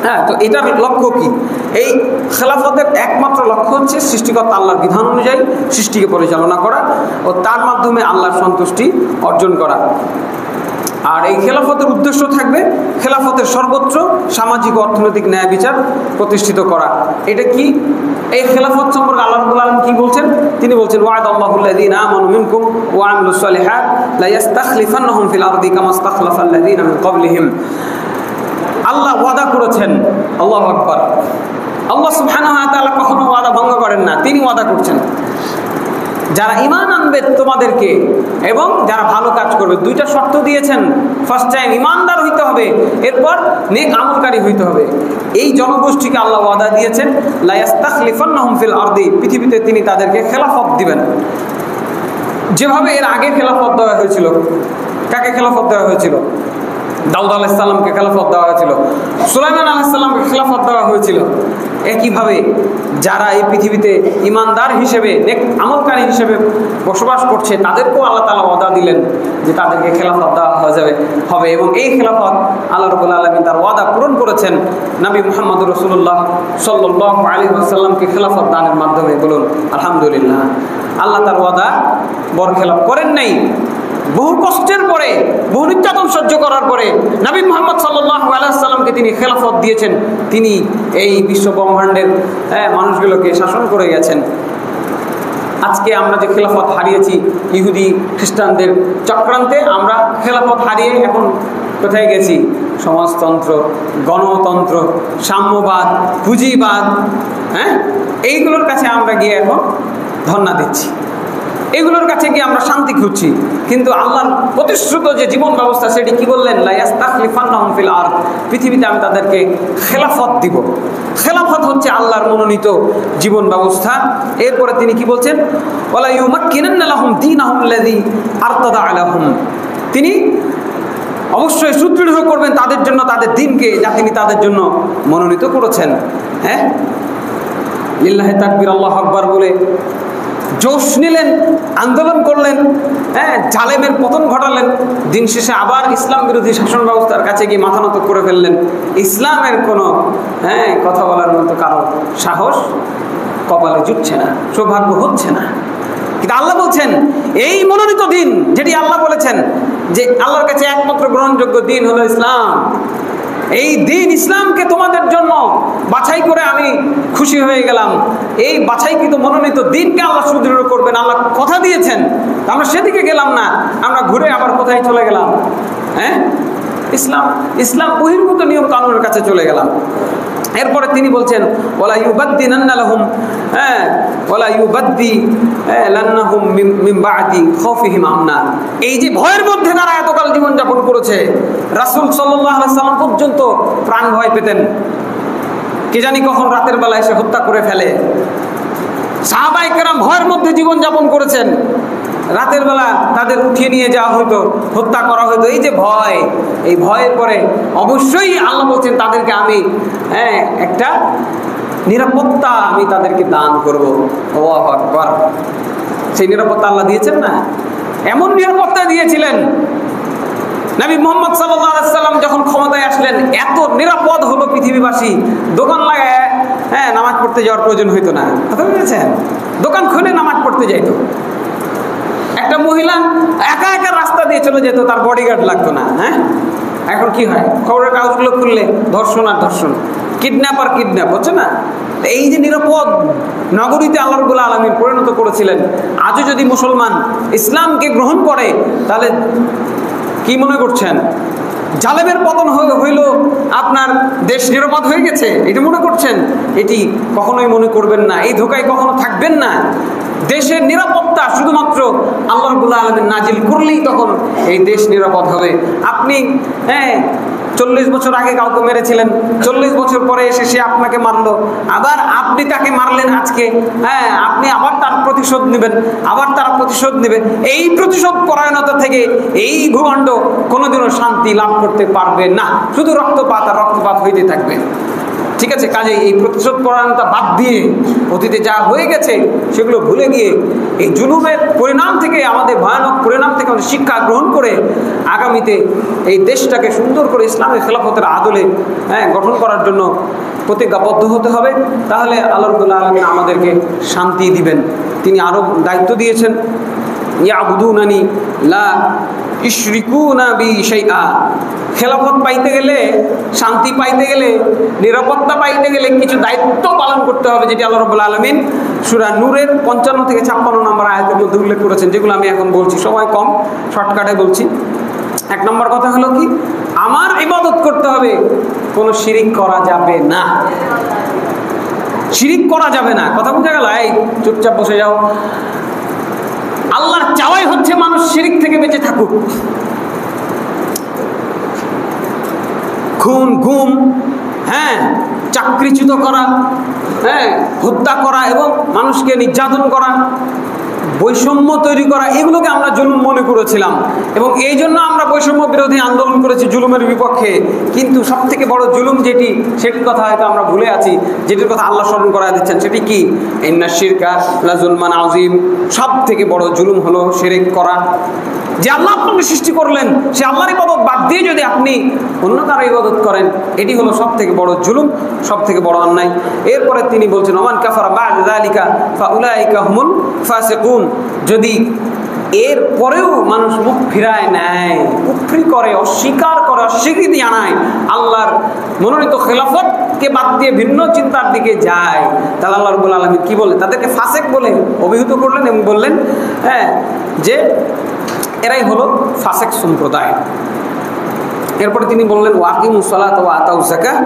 Speaker 1: হ্যাঁ, তো এটার লক্ষ্য কি? এই খেলাফতের একমাত্র লক্ষ্য হচ্ছে সৃষ্টিকর্তা আল্লাহর বিধান অনুযায়ী সৃষ্টিকে পরিচালনা করা ও তার মাধ্যমে আল্লাহর সন্তুষ্টি অর্জন করা। আর এই খেলাফতের উদ্দেশ্য থাকবে খেলাফতের সর্বোচ্চ সামাজিক ও অর্থনৈতিক ন্যায় বিচার প্রতিষ্ঠিত করা। এটা কি? এই খেলাফত সম্পর্কে আল্লাহ রাব্বুল আলামিন কি বলছেন? তিনি বলছেন, ওয়া'দাল্লাহুল্লাযীনা আমানু মিনকুম ওয়া আমিলুস সালিহাত লা ইস্তাখলিফান্নাহুম ফিল আরদি কামা ইস্তাখলাফাল্লাযীনা মিন ক্বাবলিহিম। আল্লাহ ওয়াদা করেছেন। আল্লাহু আকবার। আল্লাহ সুবহানাহু ওয়া তাআলা কখনো ওয়াদা ভঙ্গ করেন না, তিনি ওয়াদা করছেন যারা ঈমান আনবে তোমাদেরকে এবং যারা ভালো কাজ করবে, দুইটা শর্ত দিয়েছেন। ফার্স্ট টাইম ঈমানদার হইতে হবে, এরপর নেক আমলকারী হইতে হবে। এই জনগোষ্ঠীকে আল্লাহ ওয়াদা দিয়েছেন লা ইস্তাখলিফান্নাহুম ফিল আরদি, পৃথিবীতে তিনি তাদেরকে খেলাফত দিবেন। যেভাবে এর আগে খেলাফত দেওয়া হয়েছিল। কাকে খেলাফত দেওয়া হয়েছিল? দাউদ আলাইহিস সালামকে খেলাফত দেওয়া হয়েছিল, সুলাইমান আলাইহিস সালামকে খেলাফত দেওয়া হয়েছিল। একইভাবে যারা এই পৃথিবীতে ঈমানদার হিসেবে, নেক আমলকারী হিসেবে বসবাস করছে, তাদেরকেও আল্লাহ তাআলা ওয়াদা দিলেন যে তাদেরকে খেলাফত দেওয়া হবে। এবং এই খেলাফত আল্লাহ রাব্বুল আলামিন তার ওয়াদা পূরণ করেছেন নবী মুহাম্মদুর রাসূলুল্লাহ সাল্লাল্লাহু আলাইহি ওয়াসাল্লামকে খেলাফত দানের মাধ্যমে। বলুন আলহামদুলিল্লাহ। আল্লাহ তার ওয়াদা বরখেলাপ করেন নাই। বহু কষ্টের পরে, বহু নির্যাতন সহ্য করার পরে নবী মুহাম্মদ সাল্লাল্লাহু আলাইহি ওয়াসাল্লামকে তিনি খেলাফত দিয়েছেন। তিনি এই বিশ্ব ব্রহ্মাণ্ডের মানুষগুলোকে শাসন করে গেছেন। আজকে আমরা যে খেলাফত হারিয়েছি ইহুদি খ্রিস্টানদের চক্রান্তে, আমরা খেলাফত হারিয়ে এখন কোথায় গেছি? সমাজতন্ত্র, গণতন্ত্র, সাম্যবাদ, পুঁজিবাদ, এইগুলোর কাছে আমরা গিয়ে এখন ধর্ণা দিচ্ছি, এগুলোর কাছে গিয়ে আমরা শান্তি খুঁজছি। কিন্তু আল্লাহর প্রতিশ্রুত যে জীবন ব্যবস্থা সেটি কি বললেন? লা ইস্তাখলিফান্নাহুম ফিল আরদ, পৃথিবীতে আমি তাদেরকে খেলাফত দিব। খেলাফত হচ্ছে আল্লাহর মনোনীত জীবন ব্যবস্থা। এরপরে তিনি কি বলছেন? ওয়ালা ইউমাক্কিনান্না লাহুম দীনাহুম আল্লাযী আরতাদা লাহুম, তিনি অবশ্যই সুদৃঢ় করবেন তাদের জন্য তাদের দিনকে, যা তিনি তাদের জন্য মনোনীত করেছেন। লিল্লাহি তাকবীর, আল্লাহু আকবার বলে জোশ নিলেন, আন্দোলন করলেন, জালেমের পতন ঘটালেন। দিন শেষে আবার ইসলাম বিরোধী শাসন ব্যবস্থার কাছে গিয়ে মাথা নত করে ফেললেন। ইসলামের কোনো কথা বলার মতো কারো সাহস কপালে জুটছে না, সৌভাগ্য হচ্ছে না। কিন্তু আল্লাহ বলছেন এই মনোনীত দিন, যেটি আল্লাহ বলেছেন যে আল্লাহর কাছে একমাত্র গ্রহণযোগ্য দিন হলো ইসলাম, এই দিন ইসলামকে তোমাদের জন্য বাছাই করে আমি খুশি হয়ে গেলাম। এই বাছাইকৃত মনোনীত দিনকে আল্লাহ সুদৃঢ় করবেন, আল্লাহ কথা দিয়েছেন। আমরা সেদিকে গেলাম না, আমরা ঘুরে আবার কোথায় চলে গেলাম? ইসলাম বহির্ভূত নিয়ম কানুনের কাছে চলে গেলাম। এরপরে তিনি বলছেন ওয়ালা ইউবাদদিনান্না লাহুম ওয়ালা ইউবাদদিলান্নাহুম মিন বা'দি খাউফিহিম আমনা, এই যে ভয়ের মধ্যে তারা এতকাল জীবন যাপন করেছে, রাসূল সাল্লাল্লাহু আলাইহি সাল্লাম পর্যন্ত প্রাণ ভয় পেতেন, কে জানি কখন রাতের বেলা এসে হত্যা করে ফেলে। সাহাবায়ে কেরাম ভয়ের মধ্যে জীবন যাপন করেছেন, রাতের বেলা তাদের উঠিয়ে নিয়ে যাওয়া হতো, হত্যা করা হতো। এই যে ভয়, এই ভয়ের পরে অবশ্যই আল্লাহ বলছেন তাদেরকে আমি একটা নিরাপত্তা আমি তাদেরকে দান করব। আল্লাহু আকবার, সেই নিরাপত্তা আল্লাহ দিয়েছেন না? এমন নিরাপত্তা দিয়েছিলেন নবী মুহাম্মদ সাল্লাল্লাহু আলাইহি সাল্লাম যখন ক্ষমতায় আসলেন, এত নিরাপদ হলো পৃথিবীবাসী, দোকান লাগায় নামাজ পড়তে যাওয়ার প্রয়োজন হইতো না। কথা বুঝেছেন? দোকান খুলে নামাজ পড়তে যাইতো। একটা মহিলা একা একা রাস্তা দিয়ে চলে যেত, তার বডিগার্ড লাগতো না। এখন কি হয়? খবরের কাগজগুলো খুললে ধর্ষণ আর ধর্ষণ, কিডন্যাপ আর কিডন্যাপ, হচ্ছে না? এই যে নিরাপদ নগরীতে আল্লাহ রাব্বুল আলামিন পরিণত করেছিলেন, আজও যদি মুসলমান ইসলামকে গ্রহণ করে তাহলে কি মনে করছেন? জালেমের পতন হইল, আপনার দেশ নিরাপদ হয়ে গেছে এটা মনে করছেন? এটি কখনোই মনে করবেন না, এই ধোঁকায় কখনো থাকবেন না। দেশের নিরাপত্তা শুধুমাত্র আল্লাহ রাব্বুল আলামিন নাজিল করলেই তখন এই দেশ নিরাপদ হবে। আপনি 40 বছর আগে কাউকে মেরেছিলেন, 40 বছর পরে এসে সে আপনাকে মারলো, আবার আপনি তাকে মারলেন আজকে, আপনি আবার তার প্রতিশোধ নেবেন, আবার তারা প্রতিশোধ নেবে। এই প্রতিশোধ পরায়ণতা থেকে এই ভূখণ্ড কোনোদিনও শান্তি লাভ করতে পারবে না, শুধু রক্তপাত আর রক্তপাত হইতে থাকবে। ঠিক আছে, কাজে এই প্রতিশোধ পরায়ণতা বাদ দিয়ে অতীতে যা হয়ে গেছে সেগুলো ভুলে গিয়ে এই জুলুমের পরিণাম থেকে, আমাদের ভয়ানক পরিণাম থেকে আমাদের শিক্ষা গ্রহণ করে আগামীতে এই দেশটাকে সুন্দর করে ইসলামের খেলাফতের আদলে গঠন করার জন্য প্রতিজ্ঞাবদ্ধ হতে হবে। তাহলে আল্লাহ রাব্বুল আলামিন আমাদেরকে শান্তি দিবেন। তিনি আরও দায়িত্ব দিয়েছেন, ইয়াবুদুনানি লা ইশরিকুনা বি শাইআ। খেলাফত পাইতে গেলে, শান্তি পাইতে গেলে, নিরাপত্তা পাইতে গেলে কিছু দায়িত্ব পালন করতে হবে, যেটি আল্লাহ রাব্বুল আলামিন সূরা নূরের 55 থেকে 56 নম্বর আয়াতের মধ্যে উল্লেখ করেছেন, যেগুলো আমি এখন বলছি। সময় কম, শর্টকাটে বলছি। 1 নম্বর কথা হলো কি? আমার ইবাদত করতে হবে, কোনো শিরিক করা যাবে না, শিরিক করা যাবে না। কথা বুঝা গেল? এই চুপচাপ বসে যাও। আল্লাহর চাওয়াই হচ্ছে মানুষ শিরিক থেকে বেঁচে থাকুক। খুন, গুম, চাকরিচ্যুত করা, হত্যা করা এবং মানুষকে নির্যাতন করা, বৈষম্য তৈরি করা, এগুলোকে আমরা জুলুম মনে করেছিলাম এবং এই জন্য আমরা বৈষম্য বিরোধী আন্দোলন করেছি জুলুমের বিপক্ষে। কিন্তু সব থেকে বড় জুলুম যেটি, সেটির কথা হয়তো আমরা ভুলে আছি, যেটির কথা আল্লাহ স্মরণ করা দিচ্ছেন, সেটি কি? ইন্নাশ শিরকা লাযুলমান আযীম। সব থেকে বড় জুলুম হলো শিরক করা। যে আল্লাহ আপনাকে সৃষ্টি করলেন, সে আল্লাহর ইবাদত বাদ দিয়ে যদি আপনি অন্য কারো ইবাদত করেন, এটি হলো সব থেকে বড় জুলুম, সব থেকে বড় অন্যায়। এরপরে তিনি বলছেন ওমান কাফারা বা'দা যালিকা ফাউলাইকা হুমুল ফাসিকুন। যদি এর পরেও মানুষ মুখ ফিরায় নেয়, কুফরি করে, অস্বীকার করে, অস্বীকৃতি জানায়, আল্লাহর মনোনীত খেলাফতকে বাদ দিয়ে ভিন্ন চিন্তার দিকে যায়, তাহলে আল্লাহ রাব্বুল আলামিন কি বলে? তাদেরকে ফাসেক বলে অভিহিত করলেন এবং বললেন যে এরাই হলো ফাসেক সম্প্রদায়। এরপরে তিনি বললেন ওয়াকিমুস সালাত ওয়া আতাউজ যাকাত,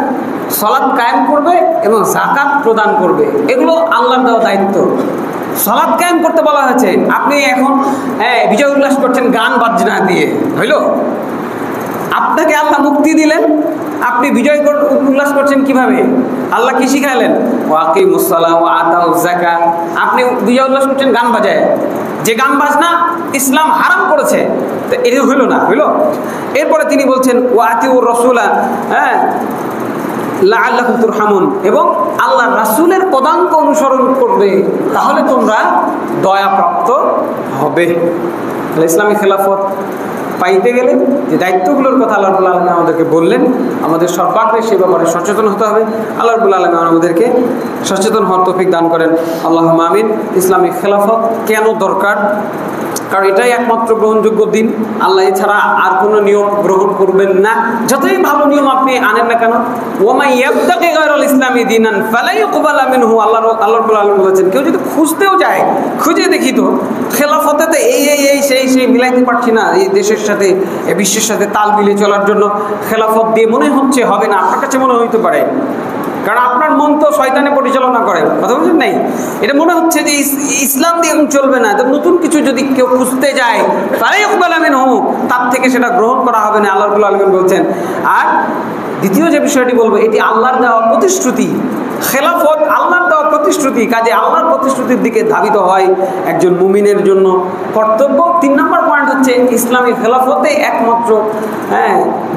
Speaker 1: সালাত কায়েম করবে এবং যাকাত প্রদান করবে, এগুলো আল্লাহর দেওয়া দায়িত্ব। সালাত কায়েম করতে বলা হয়েছে, আপনি এখন বিজয় উল্লাস করছেন গান বাজনা দিয়ে, হইল? আপনাকে আল্লাহ মুক্তি দিলেন, আপনি বিজয় উল্লাস করছেন কিভাবে? আল্লাহ কি শিখাইলেন? ওয়াকিমুস সালাত ওয়া আতাউজ যাকাত, আপনি বিজয় উল্লাস করছেন গান বাজায়, যে গান বাজনা ইসলাম হারাম করেছে, তো এটা হইল না, হইল? এরপরে তিনি বলছেন ওয়াতিউর রাসূলা লাআল্লাকুম তুরহামুন, এবং আল্লাহ রাসূলের পদাঙ্ক অনুসরণ করবে, তাহলে তোমরা দয়াপ্রাপ্ত হবে। তাহলে ইসলামী খেলাফত পাইতে গেলে যে দায়িত্বগুলোর কথা আল্লাহ রাব্বুল আলামিন আমাদেরকে বললেন, আমাদের সর্বাগ্রে সে ব্যাপারে সচেতন হতে হবে। আল্লাহ রাব্বুল আলামিন আমাদেরকে সচেতন হওয়ার তৌফিক দান করেন, আল্লাহুম্মা আমিন। ইসলামী খেলাফত কেন দরকার? কারণ এটাই একমাত্র গ্রহণযোগ্য দিন, আল্লাহ এছাড়া আর কোনো নিয়ম গ্রহণ করবেন না, যতই ভালো নিয়ম আপনি আনেন না কেন। ওয়ামান ইয়াবতাগি গায়রাল ইসলামি দীনান ফালা ইউকবালা মিনহু, আল্লাহ রাব্বুল আলামিন বলেছেন, কেউ যদি খুঁজতেও যায়, খুঁজে দেখি তো খেলাফতে এই সেই মিলাইতে পারছি না, এই দেশের সাথে এই বিশ্বের সাথে তাল মিলিয়ে চলার জন্য খেলাফত দিয়ে মনে হচ্ছে হবে না, আপনার কাছে মনে হইতে পারে, কারণ আপনার মন তো শয়তানে পরিচালনা করে, কথা বলছেন নাই? এটা মনে হচ্ছে যে ইসলাম দিয়ে চলবে না, তো নতুন কিছু যদি কেউ খুঁজতে যায় ফালা ইউকবালা মিনহু, তার থেকে সেটা গ্রহণ করা হবে না, আল্লাহ রাব্বুল আলামিন বলছেন। আর দ্বিতীয় যে বিষয়টি বলবো, এটি আল্লাহর দেওয়া প্রতিশ্রুতি। খেলাফত আল্লাহর দেওয়া প্রতিশ্রুতি, কাজে আল্লাহর প্রতিশ্রুতির দিকে ধাবিত হয় একজন মুমিনের জন্য কর্তব্য। 3 নম্বর পয়েন্ট হচ্ছে ইসলামী খেলাফতে একমাত্র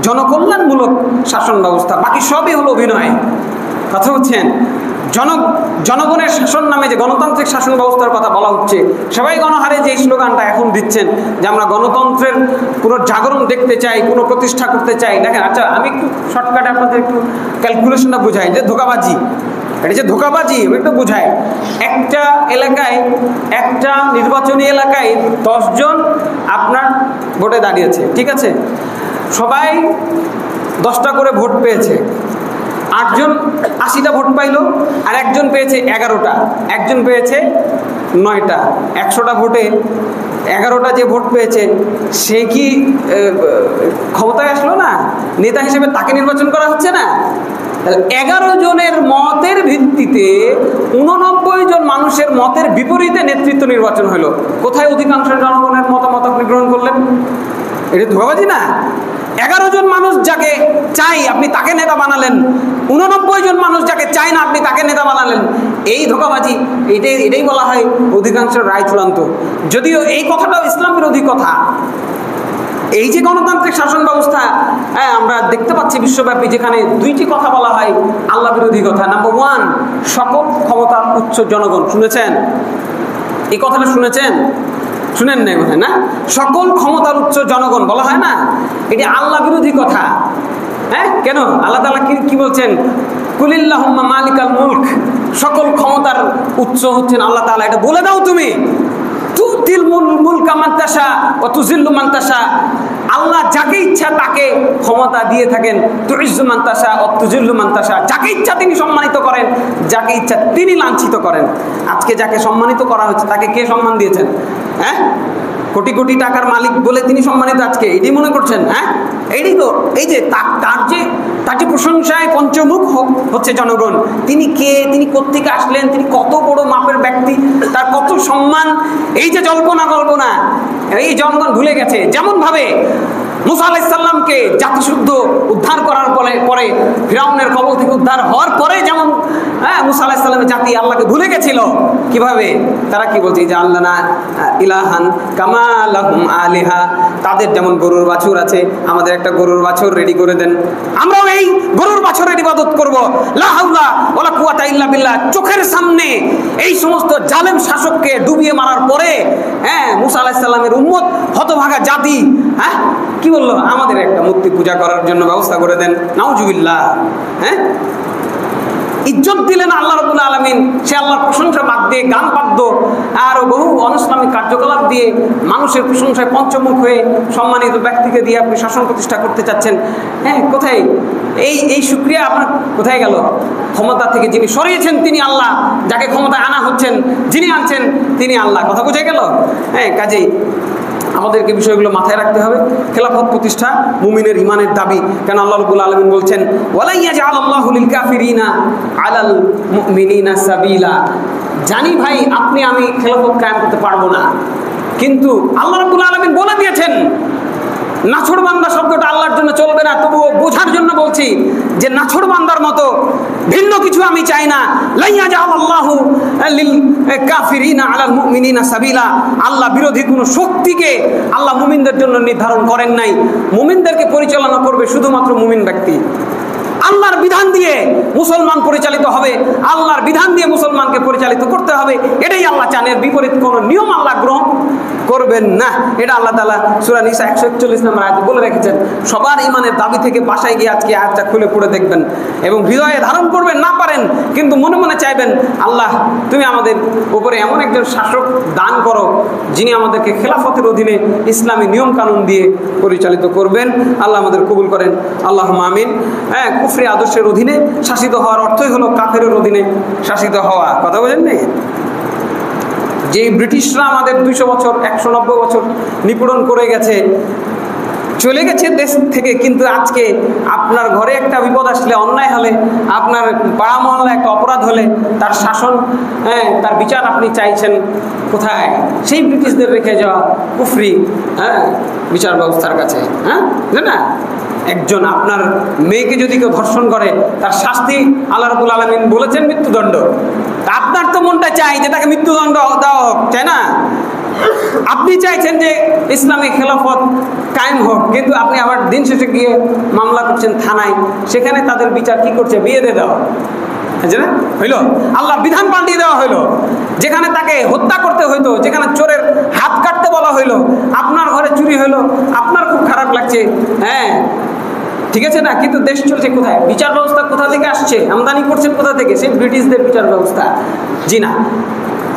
Speaker 1: জনকল্যাণমূলক শাসন ব্যবস্থা, বাকি সবই হলো অভিনয়, কথা হচ্ছেন? জনগণের শাসন নামে যে গণতান্ত্রিক শাসন ব্যবস্থার কথা বলা হচ্ছে, সবাই গণহারে যে স্লোগানটা এখন দিচ্ছেন যে আমরা গণতন্ত্রের কোনো জাগরণ দেখতে চাই, কোনো প্রতিষ্ঠা করতে চাই, দেখেন, আচ্ছা আমি একটু শর্টকাটে আপনাদের একটু ক্যালকুলেশনটা বুঝাই, যে ধোঁকাবাজি, এটা যে ধোঁকাবাজি আমি একটু বুঝাই। একটা এলাকায়, একটা নির্বাচনী এলাকায় 10 জন আপনার ভোটে দাঁড়িয়েছে, ঠিক আছে? সবাই 10টা করে ভোট পেয়েছে, 8 জন 80টা ভোট পাইল, আর একজন পেয়েছে 11টা, একজন পেয়েছে 9টা। 100টা ভোটে 11টা যে ভোট পেয়েছে সে কি ক্ষমতায় আসলো না? নেতা হিসেবে তাকে নির্বাচন করা হচ্ছে না? 11 জনের মতের ভিত্তিতে 89 জন মানুষের মতের বিপরীতে নেতৃত্ব নির্বাচন হলো। কোথায় অধিকাংশ জনগণের মতামত আপনি গ্রহণ করলেন? এটা ধোঁকাবাজি না? 11 জন মানুষ যাকে চাই আপনি তাকে নেতা বানালেন, 89 জন মানুষ যাকে চাই না আপনি তাকে নেতা বানালেন, এই ধোঁকাবাজি। এটাই বলা হয় অধিকাংশের রায় চূড়ান্ত। যদিও এই কথাটাও ইসলাম বিরোধী কথা। এই যে গণতান্ত্রিক শাসন ব্যবস্থা আমরা দেখতে পাচ্ছি বিশ্বব্যাপী, যেখানে 2টি কথা বলা হয় আল্লাহ বিরোধী কথা। নাম্বার 1, সকল ক্ষমতার উচ্চ জনগণ। শুনেছেন এই কথাটা? শুনেছেন? শুনেন নাই বোধহয়, না? সকল ক্ষমতার উচ্চ জনগণ বলা হয় না, এটি আল্লাহ বিরোধী কথা। কেন? আল্লাহ তাআলা কি বলছেন? কুলিল্লাহুম্মা মালিকাল মুলক, সকল ক্ষমতার উচ্চ হচ্ছেন আল্লাহ তাআলা, এটা বলে দাও তুমি। তুতিল মুলকা মান তাশা ওয়া তুযিল্লু মান তাশা, আল্লাহ যাকে ইচ্ছা তাকে ক্ষমতা দিয়ে থাকেন। তুইজ্জু মান তাশা ওয়া তুযিল্লু মান তাশা, যাকে ইচ্ছা তিনি সম্মানিত করেন, যাকে ইচ্ছা তিনি লাঞ্ছিত করেন। আজকে যাকে সম্মানিত করা হচ্ছে তাকে কে সম্মান দিয়েছেন? কোটি কোটি টাকার মালিক বলে তিনি সম্মানিত আজকে, এটি মনে করছেন? এইটাই তো, এই যে তার যে প্রশংসায় পঞ্চমুখ হচ্ছে জনগণ। তিনি কে? তিনি কোত্থেকে আসলেন? তিনি কত বড় মাপের ব্যক্তি? তার কত সম্মান! এই যে জল্পনা কল্পনা, এই জনগণ ভুলে গেছে। যেমন ভাবে মুসা আলাইহিস সালামকে জাতিশুদ্ধ উদ্ধার করার পরে ফিরাউনের কবল থেকে উদ্ধার হওয়ার পরে যেমন মুসা আলাইহিস সালামের জাতি আল্লাহকে ভুলে গেছিল, কিভাবে তারা কি বলছে যে আল্লাহ না ইলাহান কামা লাহুম আলিহা, তাদের যেমন গরুর বাছুর আছে, আমাদের একটা গরুর বাছুর রেডি করে দেন, আমরাও এই গরুর বাছুরের ইবাদত করব। লা হাওলা ওয়ালা কুওয়াতা ইল্লা বিল্লাহ। চোখের সামনে এই সমস্ত জালেম শাসককে ডুবিয়ে মারার পরে মুসা আলাইহিস সালামের উম্মত হতভাগা জাতি কি বললো? আমাদের একটা মূর্তি পূজা করার জন্য ব্যবস্থা করে দেন। নাউজুবিল্লাহ। ইজ্জত দিলেন আল্লাহ রাব্বুল আলামিন, সে আল্লাহর প্রশংসা বাদ দিয়ে গান বাদ্য আর বহু অনিসলামিক কার্যকলাপ দিয়ে মানুষের প্রশংসায় পঞ্চমুখ হয়ে সম্মানিত ব্যক্তিকে দিয়ে আপনি শাসন প্রতিষ্ঠা করতে চাচ্ছেন। হ্যাঁ, কোথায় এই শুকরিয়া আপনার কোথায় গেল? ক্ষমতা থেকে যিনি সরিয়েছেন তিনি আল্লাহ, যাকে ক্ষমতায় আনা হচ্ছেন, যিনি আনছেন তিনি আল্লাহ। কথা বুঝে গেল? হ্যাঁ, কাজেই আমাদেরকে বিষয়গুলো মাথায় রাখতে হবে। খেলাফত প্রতিষ্ঠা মুমিনের ইমানের দাবি। কেন আল্লাহ রাব্বুল আলামিন বলছেন ওয়ালা ইয়াজআলুল্লাহু লিল কাফিরিনা আলাল মুমিনিনা সাবিলা। জানি ভাই আপনি আমি খেলাফত কায়েম করতে পারবো না, কিন্তু আল্লাহ রাব্বুল আলামিন বলে দিয়েছেন নাছোড়বান্দা শব্দটা আল্লাহর জন্য চলবে না। তবুও বোঝার জন্য বলছি যে নাছোড়বান্দার মতো ভিন্ন কিছু আমি চাই না। লা ইয়াজআলুল্লাহু লিল কাফিরিনা আলাল মুমিনিনা সাবিলা। আল্লাহ বিরোধী কোনো শক্তিকে আল্লাহ মুমিনদের জন্য নির্ধারণ করেন নাই। মুমিনদেরকে পরিচালনা করবে শুধুমাত্র মুমিন ব্যক্তি। আল্লাহর বিধান দিয়ে মুসলমান পরিচালিত হবে, আল্লাহর বিধান দিয়ে মুসলমানকে পরিচালিত করতে হবে, এটাই আল্লাহ চান। এর বিপরীত কোনো নিয়ম আল্লাহ গ্রহণ করবেন না। এটা আল্লাহ তাআলা সূরা নিসা 141 নম্বর আয়াতে বলে রেখেছেন। সবার ইমানের দাবি থেকে বাসায় গিয়ে আজকে আয়াতটা খুলে পড়ে দেখবেন এবং হৃদয়ে ধারণ করবেন। না পারেন কিন্তু মনে মনে চাইবেন, আল্লাহ তুমি আমাদের উপরে এমন একজন শাসক দান করো যিনি আমাদেরকে খেলাফতের অধীনে ইসলামী নিয়ম কানুন দিয়ে পরিচালিত করবেন। আল্লাহ আমাদের কবুল করেন, আল্লাহুম্মা আমিন। হ্যাঁ, কুফরি আদর্শের অধীনে শাসিত হওয়ার অর্থই হলো কাফেরের অধীনে শাসিত হওয়া। কথা বলেন না? যে ব্রিটিশরা আমাদের 200 বছর 190 বছর নিপীড়ন করে গেছে, চলে গেছে দেশ থেকে, কিন্তু আজকে আপনার ঘরে একটা বিপদ আসলে, অন্যায় হলে, আপনার পাড়া মহল্লা একটা অপরাধ হলে তার শাসন, হ্যাঁ, তার বিচার আপনি চাইছেন কোথায়? সেই ব্রিটিশদের রেখে যাওয়া কুফরি বিচার ব্যবস্থার কাছে। হ্যাঁ, না, একজন আপনার মেয়েকে যদি কেউ ধর্ষণ করে তার শাস্তি আল্লাহ রাব্বুল আলামিন বলেছেন মৃত্যুদণ্ড। আপনার তো মনটা চাই যে তাকে মৃত্যুদণ্ড দেওয়া হোক, তাই না? আপনি চাইছেন যে ইসলামিক খেলাফত কায়েম হোক, কিন্তু আপনি আবার দিন শেষে গিয়ে মামলা করছেন থানায়, সেখানে তাদের বিচার কি করছে? বিয়ে দিয়ে দেওয়া হইলো, আল্লাহর বিধান পাল্টিয়ে দেওয়া হইলো। যেখানে তাকে হত্যা করতে হইতো, যেখানে চোরের হাত কাটতে বলা হইলো, আপনার ঘরে চুরি হইলো, আপনার খুব খারাপ লাগছে। হ্যাঁ, ঠিক আছে না? কিন্তু দেশ চলছে কোথায়? বিচার ব্যবস্থা কোথা থেকে আসছে? আমদানি করছেন কোথা থেকে? সেই ব্রিটিশদের বিচার ব্যবস্থা। জি না,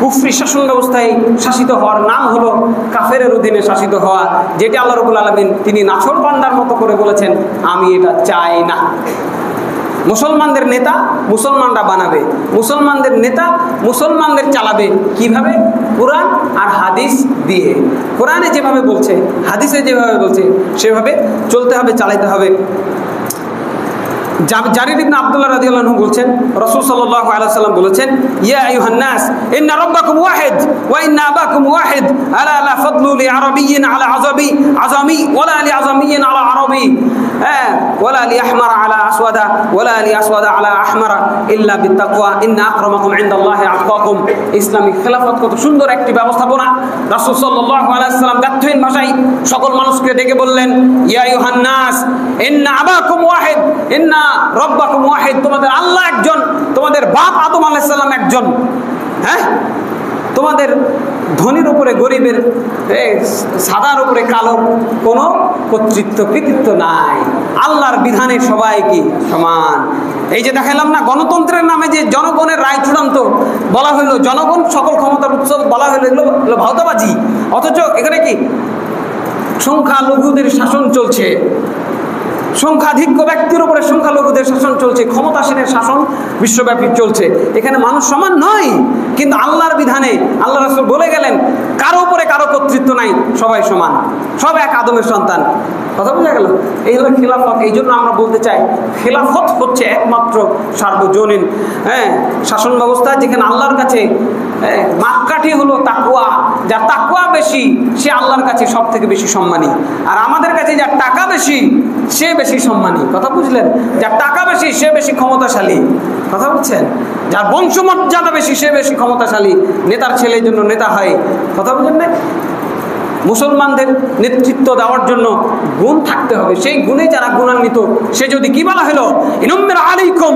Speaker 1: কুফরি শাসন ব্যবস্থায় শাসিত হওয়ার নাম হলো কাফেরের অধীনে শাসিত হওয়া, যেটা আল্লাহ রাব্বুল আলামিন তিনি নাছোড়বান্দার মতো করে বলেছেন আমি এটা চাই না। মুসলমানদের নেতা মুসলমানরা বানাবে, মুসলমানদের নেতা মুসলমানদের চালাবে। কিভাবে? কোরআন আর হাদিস দিয়ে। কোরআনে যেভাবে বলছে, হাদিসে যেভাবে বলছে সেভাবে চলতে হবে, চালাইতে হবে। জারির ইবনে আব্দুল্লাহ রাদিয়াল্লাহু আনহু বলছেন, রাসূল সাল্লাল্লাহু আলাইহি ওয়াসাল্লাম বলেছেন, ইয়া আইয়ুহান নাস ইন্না রাব্বাকুম ওয়াহিদ ওয়া ইন্না আবাকুম ওয়াহিদ আলা লা ফাদলু লি আরাবিয়্যিন আলা আযামি ওয়ালা লি আযামিয়্যিন আলা আরাবি, ওয়ালা লি আহমার আলা আসওয়াদা ওয়ালা লি আসওয়াদা আলা আহমারা ইল্লা বিত্তাকওয়া ইন্না আকরামাকুম ইনদাল্লাহি আতকাকুম। ইসলামিক খেলাফত কত সুন্দর একটি ব্যবস্থাপনা। রাসূল সাল্লাল্লাহু আলাইহি ওয়াসাল্লাম ব্যর্থহীন ভাষায় সকল মানুষকে ডেকে বললেন, ইয়া আইয়ুহান নাস ইন্না আবাকুম ওয়াহিদ ইন্না রব্বাকুম ওয়াহিদ। তোমাদের আল্লাহ একজন, তোমাদের বাপ আদম আলাইহিস সালাম একজন। হ্যাঁ, তোমাদের ধনীর উপরে গরিবের, সাদার উপরে কালোর কোনো কর্তৃত্ব কৃতিত্ব নাই। আল্লাহর বিধানে সবাই কি সমান। এই যে দেখাইলাম না, গণতন্ত্রের নামে যে জনগণের রায় চূড়ান্ত বলা হইলো, জনগণ সকল ক্ষমতার উৎস বলা হইলো, এগুলো ভাওতাবাজি। অথচ এখানে কি সংখ্যালঘুদের শাসন চলছে, সংখ্যাধিক্য ব্যক্তির উপরে সংখ্যালঘুদের শাসন চলছে, ক্ষমতাসীনের শাসন বিশ্বব্যাপী চলছে। এখানে মানুষ সমান নয়, কিন্তু আল্লাহর বিধানে আল্লাহ রাসূল বলে গেলেন কারো উপরে কারো কর্তৃত্ব নাই, সবাই সমান, সব এক আদমের সন্তান। কথা বোঝা গেল? এই হলো খেলাফত। এই জন্য আমরা বলতে চাই খেলাফত হচ্ছে একমাত্র সার্বজনীন শাসন ব্যবস্থা, যেখানে আল্লাহর কাছে মাপকাঠি হলো তাকওয়া। যার তাকওয়া বেশি সে আল্লাহর কাছে সব থেকে বেশি সম্মানী, আর আমাদের কাছে যার টাকা বেশি সে বেশি সম্মানী। কথা বুঝলেন? যার টাকা বেশি সে বেশি ক্ষমতাশালী। কথা বুঝছেন? যার বংশমর্যাদা বেশি সে বেশি ক্ষমতাশালী। নেতার ছেলের জন্য নেতা হয়। কথা বুঝলেন না? মুসলমানদের নেতৃত্ব দেওয়ার জন্য গুণ থাকতে হবে, সেই গুণে যারা গুণান্বিত। সে যদি কি বলা হলো, ইনুম্মির আলাইকুম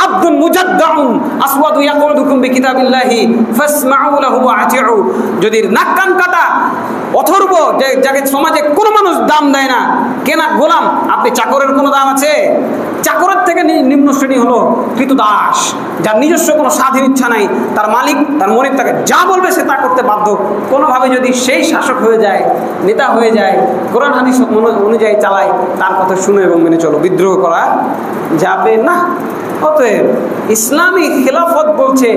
Speaker 1: আব্দুন মুজাদ্দাউন আসওয়াদু ইয়াকুদুকুম বিকিতাবিল্লাহি ফাসমাউ লাহু ওয়া আতিউ। যদি নাক কান কাটা অথর্ব, যাকে সমাজে কোনো মানুষ দাম দেয় না, কেনা গোলাম, আপনি চাকরের কোনো দাম আছে? চাকরের থেকে নিম্ন শ্রেণী হলো কৃতদাস, যার নিজস্ব কোনো স্বাধীন ইচ্ছা নাই, তার মালিক তার মনিব তাকে যা বলবে সে তা করতে বাধ্য। কোনোভাবে যদি সেই শাসক হয়ে যায়, নেতা হয়ে যায়, কোরআন হাদিস অনুযায়ী চালায়, তার কথা শুনে এবং মেনে চলো, বিদ্রোহ করা যাবে না। অতএব ইসলামী খেলাফত বলছে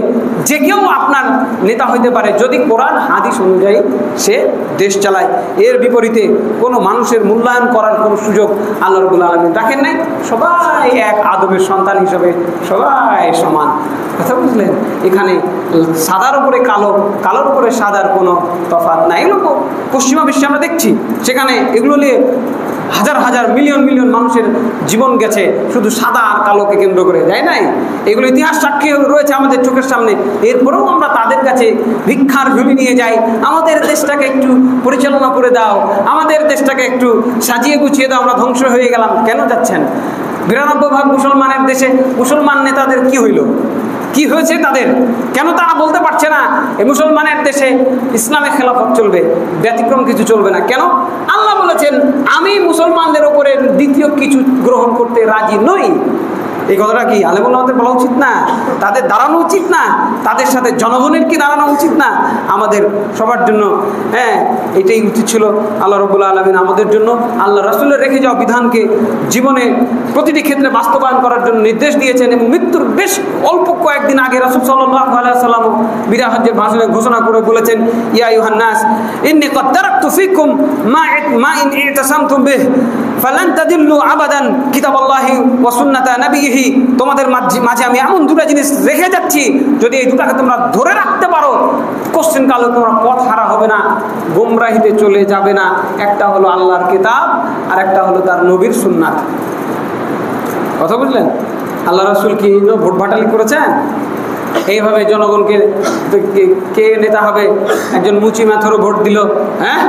Speaker 1: যে কেউ আপনার নেতা হইতে পারে যদি কোরআন হাদিস অনুযায়ী সে দেশ চালায়। এর বিপরীতে কোনো মানুষের মূল্যায়ন করার কোনো সুযোগ আল্লাহ রাব্বুল আলামিন রাখেন নাই। সবাই এক আদমের সন্তান হিসেবে সবাই সমান। কথা বুঝলেন? এখানে সাদার উপরে কালো, কালোর উপরে সাদার কোনো তফাৎ নাই। এগুলো পশ্চিমা বিশ্বে আমরা দেখছি, সেখানে এগুলো নিয়ে হাজার হাজার মিলিয়ন মিলিয়ন মানুষের জীবন গেছে শুধু সাদা আর কালোকে কেন্দ্র করে, যায় নাই? এগুলো ইতিহাস সাক্ষী রয়েছে আমাদের চোখের সামনে। এরপরেও আমরা তাদের কাছে ভিক্ষার ঝুলি নিয়ে যাই, আমাদের দেশটাকে একটু পরিচালনা করে দাও, আমাদের দেশটাকে একটু সাজিয়ে গুছিয়ে দাও, আমরা ধ্বংস হয়ে গেলাম। কেন যাচ্ছেন? 92% মুসলমানের দেশে মুসলমান নেতাদের কি হইল, কি হয়েছে তাদের? কেন তারা বলতে পারছে না এই মুসলমানের দেশে ইসলামের খেলাফত চলবে, ব্যতিক্রম কিছু চলবে না? কেন? আল্লাহ বলেছেন আমি মুসলমানদের উপরে দ্বিতীয় কিছু গ্রহণ করতে রাজি নই। এই কথাটা কি আলেমুল্লাহদের বলা উচিত না? তাদের দাঁড়ানো উচিত না? তাদের সাথে জনগণের কি দাঁড়ানো উচিত না? আমাদের সবার জন্য এটাই উচিত ছিল। আল্লাহ রাব্বুল আলামিন আমাদের জন্য আল্লাহ রাসূলের রেখে যাওয়া বিধানকে জীবনে প্রতিটি ক্ষেত্রে বাস্তবায়ন করার জন্য নির্দেশ দিয়েছেন। এবং মৃত্যুর বেশ অল্প কয়েকদিন আগে রাসূল সাল্লাল্লাহু আলাইহি ওয়াসাল্লাম বিদায় হজ্জের ভাষণে ঘোষণা করে বলেছেন, ইয়া আইয়ুহান নাস ইন্নী ক্বাদ তারাকতু ফীকুম মা ইন ইতাসামতুম বিহ ফালান তাদিল্লু আবাদান কিতাবাল্লাহি ওয়া সুন্নাতা নবিয়িহি। তোমাদের মাঝে আমি এমন দুটো জিনিস রেখে যাচ্ছি, যদি এই দুটাকে তোমরা ধরে রাখতে পারো কোশ্চেন কালে তোমরা পথ হারা হবে না, গোমরাহিতে চলে যাবে না। একটা হলো আল্লাহর কিতাব আর একটা হলো তার নবীর সুন্নাত। কথা বুঝলেন? আল্লাহ রাসূল কি ভোট ভাটালি করেছেন? এইভাবে জনগণকে কে নেতা হবে? একজন মুচি মাথরও ভোট দিল। হ্যাঁ,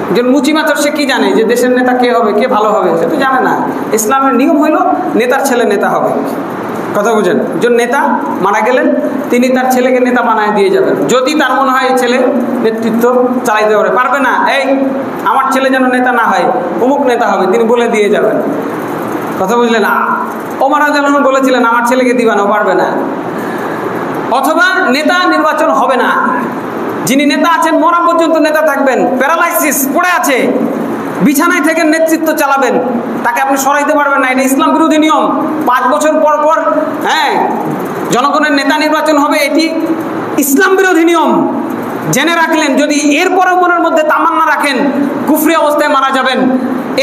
Speaker 1: একজন মুচি মাথর সে কি জানে যে দেশের নেতা কে হবে, কে ভালো হবে? সে তো জানে না। ইসলামের নিয়ম হইল নেতার ছেলে নেতা হবে। কথা বুঝেন? একজন নেতা মারা গেলেন, তিনি তার ছেলেকে নেতা বানায় দিয়ে যাবেন। যদি তার মনে হয় এই ছেলে নেতৃত্ব চালাইতে পারবে না, এই আমার ছেলে যেন নেতা না হয়, অমুক নেতা হবে, তিনি বলে দিয়ে যাবেন। কথা বুঝলেন? ওমর রাদিয়াল্লাহু আনহু বলেছিলেন আমার ছেলেকে দিবা না, ও পারবে না। অথবা নেতা নির্বাচন হবে না, যিনি নেতা আছেন মরা পর্যন্ত নেতা থাকবেন, প্যারালাইসিস পড়ে আছে, বিছানায় থেকে নেতৃত্ব চালাবেন, তাকে আপনি সরাইতে পারবেন না। এটা ইসলাম বিরোধী নিয়ম। 5 বছর পর পর জনগণের নেতা নির্বাচন হবে, এটি ইসলাম বিরোধী নিয়ম। জেনে রাখলেন, যদি এরপরেও মনের মধ্যে তামান্না রাখেন কুফরি অবস্থায় মারা যাবেন।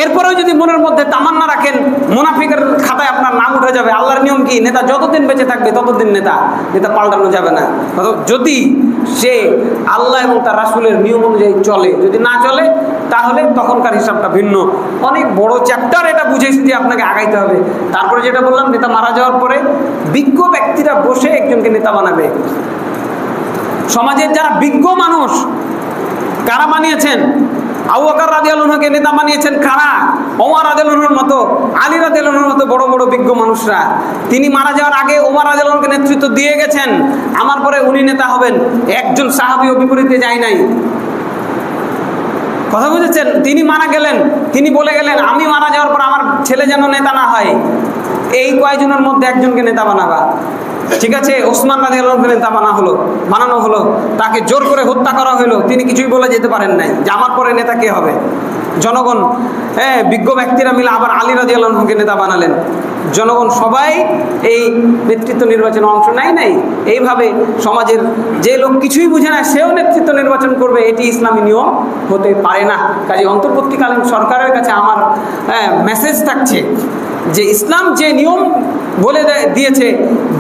Speaker 1: এরপরেও যদি মনের মধ্যে তামান্না রাখেন মুনাফিকের খাতায় আপনার নাম উঠে যাবে। আল্লাহর নিয়ম কি? নেতা যতদিন বেঁচে থাকবে ততদিন নেতা পাল্টানো যাবে না। যদি সে আল্লাহ এবং তার রাসূলের নিয়ম অনুযায়ী চলে, যদি না চলে তাহলে তখনকার হিসাবটা ভিন্ন। অনেক বড় চ্যাপ্টার এটা বুঝেছি যে আপনাকে আগাইতে হবে। তারপরে যেটা বললাম, নেতা মারা যাওয়ার পরে বিজ্ঞ ব্যক্তিরা বসে একজনকে নেতা বানাবে। সমাজের যারা বিজ্ঞ মানুষ, কারা বানিয়েছেন? আবু বকর রাদিয়াল্লাহু আনহুকে নেতা বানিয়েছেন কারা? ওমর রাদিয়াল্লাহু আনহুর মতো, আলী রাদিয়াল্লাহু আনহুর মতো বড় বড় বিজ্ঞ মানুষরা। তিনি মারা যাওয়ার আগে ওমর রাদিয়াল্লাহু আনহুকে নেতৃত্ব দিয়ে গেছেন, আমার পরে উনি নেতা হবেন। একজন সাহাবীও বিপরীতে যায় নাই। কথা বুঝেছেন? তিনি মারা গেলেন, তিনি বলে গেলেন আমি মারা যাওয়ার পর আমার ছেলে যেন নেতা না হয়। এই কয়েকজনের মধ্যে একজনকে নেতা বানাবা। ঠিক আছে, ওসমান রাদিয়াল্লাহু আনহু নেতা বানানো হলো, তাকে জোর করে হত্যা করা হলো, তিনি কিছুই বলে যেতে পারেন নাই যে আমার পরে নেতা কে হবে। জনগণ বিজ্ঞ ব্যক্তিরা মিলে আবার আলী রাদিয়াল্লাহু আনহুকে নেতা বানালেন। জনগণ সবাই এই নেতৃত্ব নির্বাচনে অংশ নেয় নাই। এইভাবে সমাজের যে লোক কিছুই বুঝে না সেও নেতৃত্ব নির্বাচন করবে, এটি ইসলামী নিয়ম হতে পারে না। কাজে অন্তর্বর্তীকালীন সরকারের কাছে আমার মেসেজ থাকছে যে ইসলাম যে নিয়ম বলে দিয়েছে,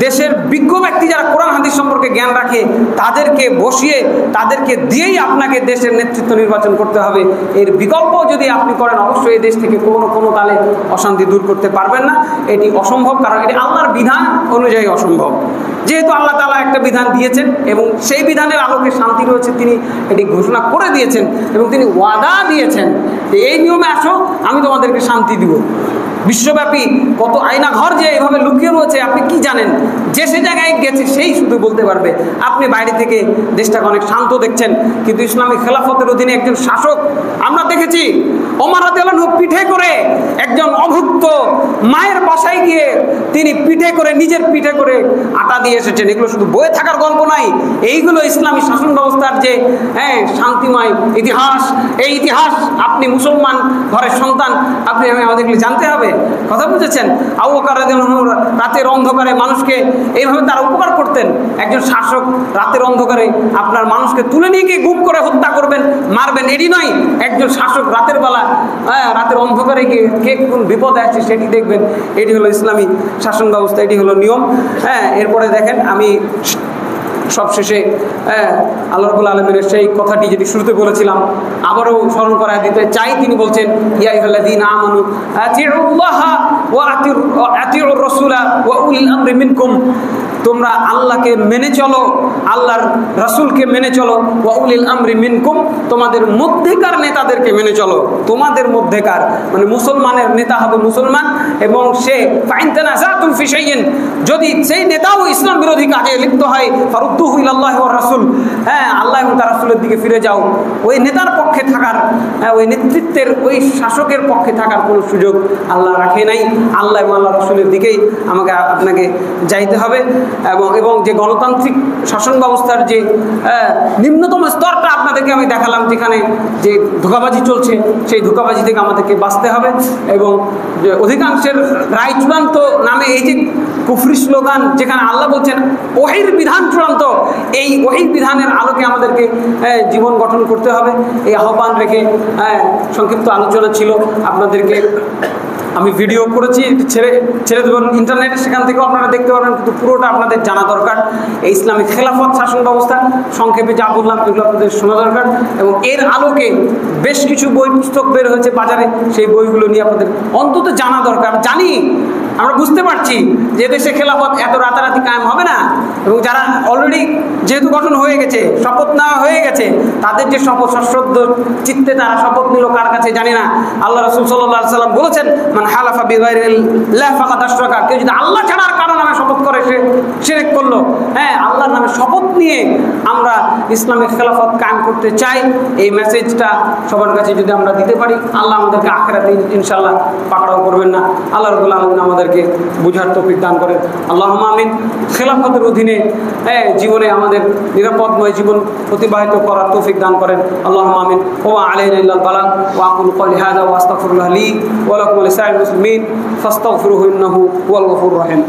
Speaker 1: দেশের বিজ্ঞ ব্যক্তি যারা কোরআন হাদিস সম্পর্কে জ্ঞান রাখে তাদেরকে বসিয়ে তাদেরকে দিয়েই আপনাকে দেশের নেতৃত্ব নির্বাচন করতে হবে। এর বিকল্প যদি আপনি করেন অবশ্যই এই দেশ থেকে কোনো কালে অশান্তি দূর করতে পারবেন না। এটি অসম্ভব, কারণ এটি আল্লাহর বিধান অনুযায়ী অসম্ভব। যেহেতু আল্লাহ তাআলা একটা বিধান দিয়েছেন এবং সেই বিধানের আলোকে শান্তি রয়েছে, তিনি এটি ঘোষণা করে দিয়েছেন এবং তিনি ওয়াদা দিয়েছেন যে এই নিয়মে আসো, আমি তোমাদেরকে শান্তি দিব। বিশ্বব্যাপী কত আয়না ঘর যে এইভাবে লুকিয়ে রয়েছে আপনি কি জানেন? যে সে জায়গায় গেছে সেই শুধু বলতে পারবে। আপনি বাইরে থেকে দেশটাকে অনেক শান্ত দেখছেন, কিন্তু ইসলামী খেলাফতের অধীনে একজন শাসক আমরা দেখেছি ওমর রাদিয়াল্লাহু আনহু পিঠে করে একজন অভুক্ত মায়ের বাসায় গিয়ে তিনি পিঠে করে, নিজের পিঠে করে আটা দিয়ে এসেছেন। এগুলো শুধু বয়ে থাকার গল্প নয়, এইগুলো ইসলামী শাসন ব্যবস্থার যে শান্তিময় ইতিহাস। এই ইতিহাস আপনি মুসলমান ঘরের সন্তান, আপনি আমাদেরকে জানতে হবে। কথা বুঝেছেন? আবু বকর রাদিয়াল্লাহু আনহু রাতের অন্ধকারে মানুষকে এইভাবে তারা উপকার করতেন। একজন শাসক রাতের অন্ধকারে আপনার মানুষকে তুলে নিয়ে গিয়ে গুম করে হত্যা করবেন, মারবেন, এটি নয়। একজন শাসক রাতের বেলা রাতের অন্ধকারে গিয়ে কে কোন বিপদে আছে সেটি দেখবেন। এটি হলো ইসলামী শাসন ব্যবস্থা, এটি হলো নিয়ম। এরপরে দেখেন, আমি সবশেষে আল্লাহ রাব্বুল আলামিনের সেই কথাটি যেটি শুরুতে বলেছিলাম আবারও স্মরণ করায় দিতে চাই। তিনি বলছেন, ইয়া আইয়ুহাল্লাযীনা আমানু আতিউল্লাহা ওয়া আতিউর রাসূলা ওয়া উলিল আমরি মিনকুম। তোমরা আল্লাহকে মেনে চলো, আল্লাহর রাসূলকে মেনে চলো। ওয়া উলিল আমরি মিনকুম, তোমাদের মধ্যেকার নেতাদেরকে মেনে চলো। তোমাদের মধ্যেকার মানে মুসলমানের নেতা হবে মুসলমান, এবং সে ফাইন তানাযাতুম ফি শাইইন, যদি সেই নেতাও ইসলাম বিরোধী কাজে লিপ্ত হয়, ফারুদ্দুহু ইলাল্লাহি ওয়া রাসূল, আল্লাহ এবং তার রাসূলের দিকে ফিরে যাও। ওই নেতার পক্ষে থাকার, ওই নেতৃত্বের, ওই শাসকের পক্ষে থাকার কোনো সুযোগ আল্লাহ রাখে নাই। আল্লাহ এবং আল্লাহ রাসূলের দিকেই আমাকে আপনাকে যাইতে হবে। এবং যে গণতান্ত্রিক শাসন ব্যবস্থার যে নিম্নতম স্তরটা আপনাদেরকে আমি দেখালাম, যেখানে যে ধোঁকাবাজি চলছে, সেই ধোঁকাবাজি থেকে আমাদেরকে বাঁচতে হবে। এবং যে অধিকাংশের রায় চূড়ান্ত নামে এই যে কুফরি স্লোগান, যেখানে আল্লাহ বলছেন ওহীর বিধান চূড়ান্ত, এই ওহীর বিধানের আলোকে আমাদেরকে জীবন গঠন করতে হবে। এই আহ্বান রেখে সংক্ষিপ্ত আলোচনা ছিল। আপনাদেরকে আমি ভিডিও করেছি, ছেড়ে দেবেন ইন্টারনেটে, সেখান থেকেও আপনারা দেখতে পারবেন, কিন্তু পুরোটা আপনাদের জানা দরকার। এই ইসলামিক খেলাফত শাসন ব্যবস্থা সংক্ষেপে যা বললাম এগুলো আপনাদের শোনা দরকার। এবং এর আলোকে বেশ কিছু বই পুস্তক বের হয়েছে বাজারে, সেই বইগুলো নিয়ে আপনাদের অন্তত জানা দরকার। জানি, আমরা বুঝতে পারছি যে দেশে খেলাফত এত রাতারাতি কায়েম হবে না, এবং যারা অলরেডি যেহেতু গঠন হয়ে গেছে, শপথ নেওয়া হয়ে গেছে, তাদের যে শপথ সশ্রদ্ধ চিত্তে তারা শপথ নিল কার কাছে জানি না। আল্লাহ রাসূল সাল্লাল্লাহু আলাইহি সাল্লাম বলেছেন, মান হালাফা বিগাইরিল্লাহ ফাকাদ আশরাকা, কেউ যদি আল্লাহ ছাড়ার কারো নামে শপথ করে সে শিরক করলো। আল্লাহর নামে শপথ নিয়ে আমরা ইসলামিক খেলাফত কায়েম করতে চাই। এই মেসেজটা সবার কাছে যদি আমরা দিতে পারি, আল্লাহ আমাদেরকে আখিরাতে ইনশাআল্লাহ পাকড়াও করবেন না। আল্লাহ রাব্বুল আলামিন আমাদেরকে বুঝার তৌফিক দান করেন। আল্লাহুম্মা আমিন। খেলাফতের অধীনে জীবনে আমাদের নিরাপদময় জীবন অতিবাহিত করার তৌফিক দান করেন। আল্লাহুম্মা আমিন। ওয়া আলাইনা ইল্লাল বালাগ ওয়া আকুলু কওলি হাযা ওয়া আস্তাগফিরুল্লাহ লি ওয়া লাকুম ওয়া লিসাইরিল মুসলিমিন ফাস্তাগফিরুহু ইন্নাহু হুয়াল গফুরুর রহিম।